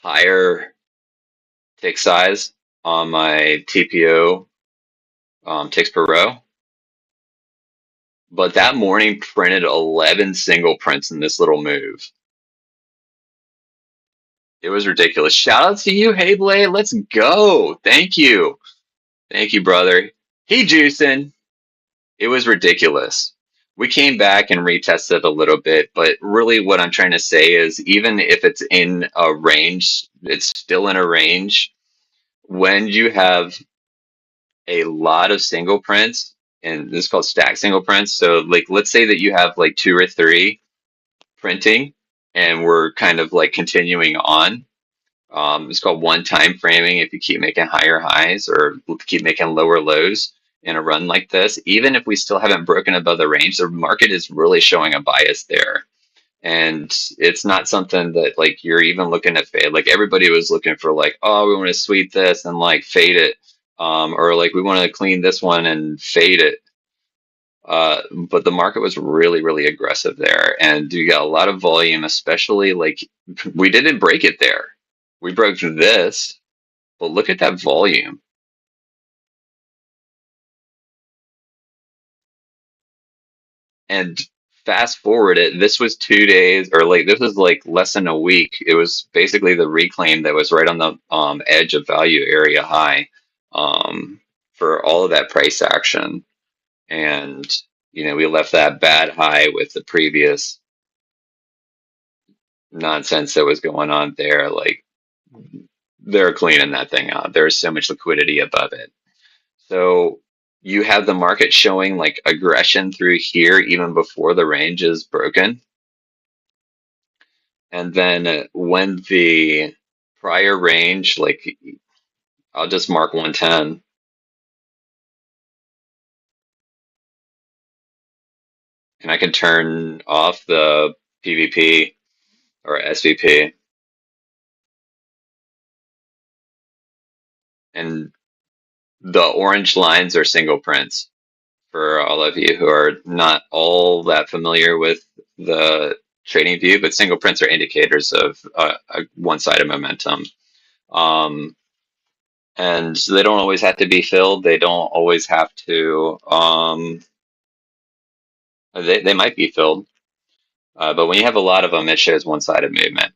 higher tick size on my TPO ticks per row. But that morning printed 11 single prints in this little move. It was ridiculous. Shout out to you, Hey Blade. Let's go. Thank you. Thank you, brother. He juicing. It was ridiculous. We came back and retested a little bit, but really what I'm trying to say is even if it's in a range, it's still in a range. When you have a lot of single prints, and this is called stack single prints. So like let's say that you have like two or three printing and we're kind of like continuing on. It's called one time framing if you keep making higher highs or keep making lower lows in a run like this. Even if we still haven't broken above the range, the market is really showing a bias there. And it's not something that like you're even looking to fade. Like everybody was looking for like, oh, we want to sweep this and like fade it. Or like we want to clean this one and fade it. But the market was really, really aggressive there. And you got a lot of volume, especially like we didn't break it there. We broke this, but look at that volume. And fast forward it, this was 2 days, or like this was like less than a week. It was basically the reclaim that was right on the edge of value area high for all of that price action. And we left that bad high with the previous nonsense that was going on there. Like they're cleaning that thing out. There's so much liquidity above it. So you have the market showing like aggression through here even before the range is broken. And then when the prior range, like I'll just mark 110. And I can turn off the PVP or SVP. And the orange lines are single prints. for all of you who are not all that familiar with the trading view, but single prints are indicators of a one-sided momentum. And they don't always have to be filled. They don't always have to, they might be filled. But when you have a lot of them, it shows one-sided movement.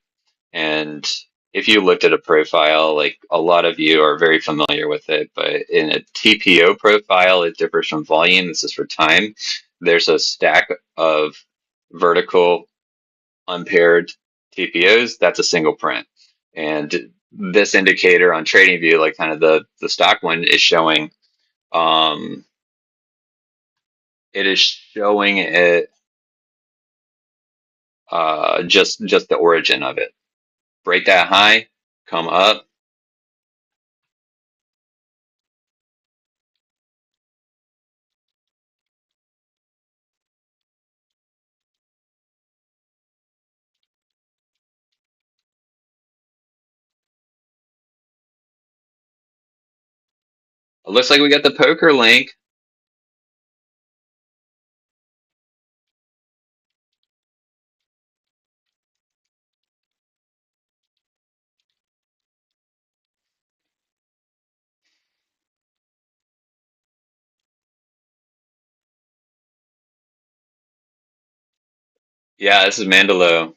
And if you looked at a profile, like a lot of you are very familiar with it, but in a TPO profile, it differs from volume. This is for time. There's a stack of vertical unpaired TPOs. That's a single print. And this indicator on TradingView, like kind of the stock one, is showing it is showing it just the origin of it. Break that high, come up. It looks like we got the poker link. Yeah, this is Mandelo.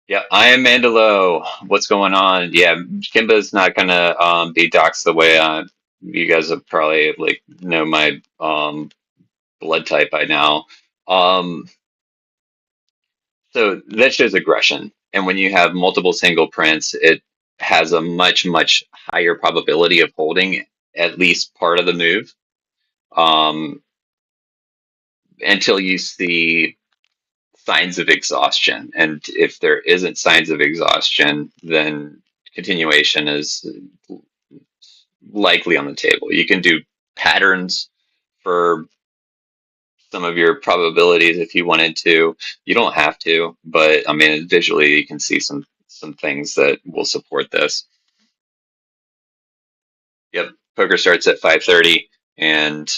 Yeah, I am Mandelo. What's going on? Yeah, Kimba's not gonna be doxxed the way you guys have probably like know my blood type by now. Um, so that shows aggression, and when you have multiple single prints, it has a much higher probability of holding at least part of the move until you see signs of exhaustion. And if there isn't signs of exhaustion, then continuation is likely on the table. You can do patterns for some of your probabilities if you wanted to. You don't have to, but I mean, visually you can see some things that will support this. Yep, poker starts at 5:30 and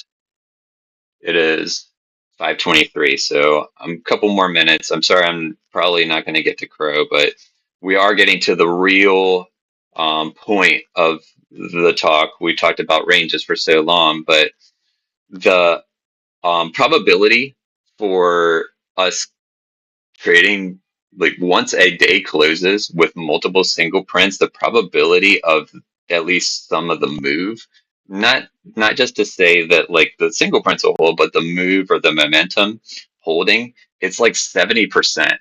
it is 5:23. So a couple more minutes. I'm sorry, I'm probably not going to get to Crow, but we are getting to the real point of the talk. We talked about ranges for so long, but the probability for us trading, like once a day closes with multiple single prints, the probability of at least some of the move, not not just to say that like the single prints will hold, but the move or the momentum holding, it's like 70%,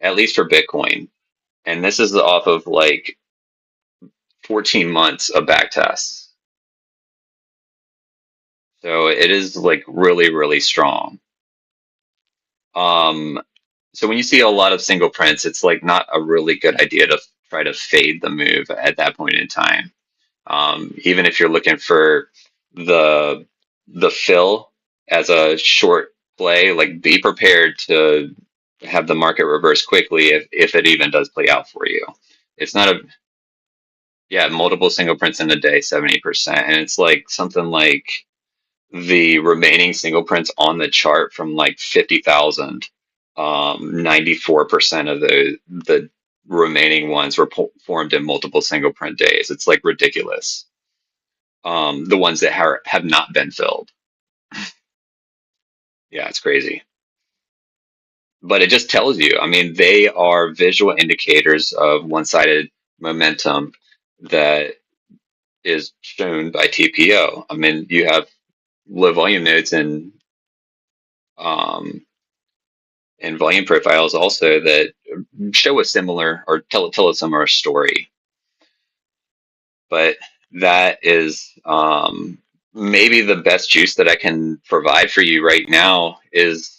at least for Bitcoin. And this is off of like 14 months of back tests. So it is like really strong. Um, so when you see a lot of single prints, it's like not a really good idea to try to fade the move at that point in time. Even if you're looking for the fill as a short play, like be prepared to have the market reverse quickly if it even does play out for you. It's not a yeah, multiple single prints in a day, 70%. And it's like something like the remaining single prints on the chart from like 50,000, 94% of the remaining ones were formed in multiple single print days. It's like ridiculous. The ones that have not been filled. Yeah, it's crazy. But it just tells you, I mean, they are visual indicators of one-sided momentum that is shown by TPO. I mean, you have low volume nodes um, and volume profiles also that show a similar or tell a similar story. But that is maybe the best juice that I can provide for you right now is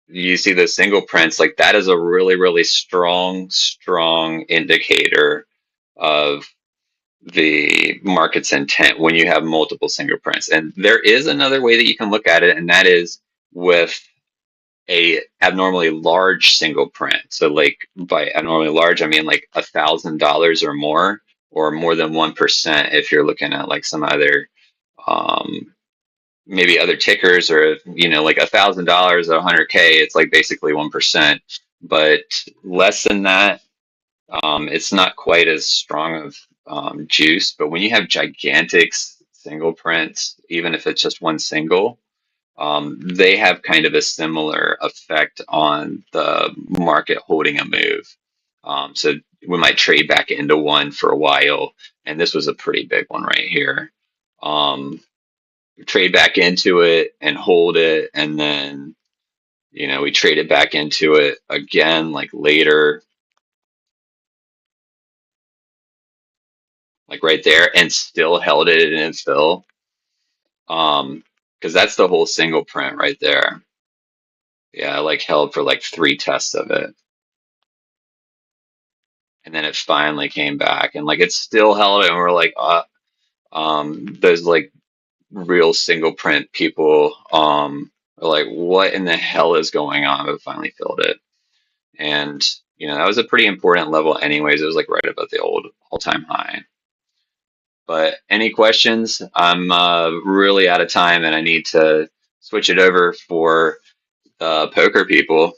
you see the single prints, like that is a really strong indicator of the market's intent when you have multiple single prints. And there is another way that you can look at it, and that is with a abnormally large single print. So like by abnormally large, I mean like $1,000 or more. or more than 1% if you're looking at like some other maybe other tickers, or like $1,000 or 100K, it's like basically 1%. But less than that, it's not quite as strong of juice. But when you have gigantic single prints, even if it's just one single, they have kind of a similar effect on the market holding a move. So we might trade back into one for a while, and this was a pretty big one right here. Trade back into it and hold it, and then we trade it back into it again like later, like right there, and still held it and it fill. Because that's the whole single print right there. Yeah, I like held for like 3 tests of it. And then it finally came back, and like it still held it, and we're like, those like real single print people are like, what in the hell is going on? But finally filled it. And that was a pretty important level anyways. It was like right above the old all-time high. But any questions? I'm really out of time, and I need to switch it over for the poker people.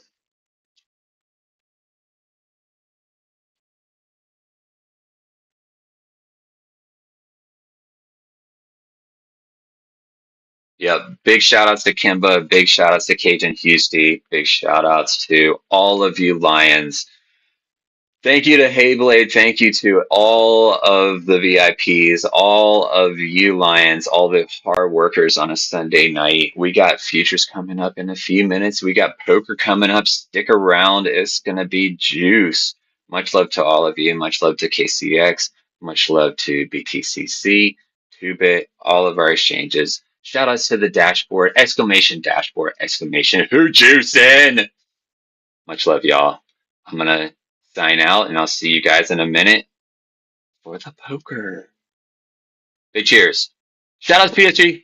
Yeah, big shout outs to Kimba, big shout outs to Cajun Houston, big shout outs to all of you Lions. Thank you to Hayblade. Thank you to all of the VIPs, all of you Lions, all the hard workers on a Sunday night. We got futures coming up in a few minutes. We got poker coming up. Stick around. It's going to be juice. Much love to all of you. Much love to KCEX. Much love to BTCC, 2Bit, all of our exchanges. Shout outs to the dashboard, exclamation dashboard, exclamation, who juicing? Much love, y'all. I'm going to sign out, and I'll see you guys in a minute for the poker. Big cheers. Shout out to PSG.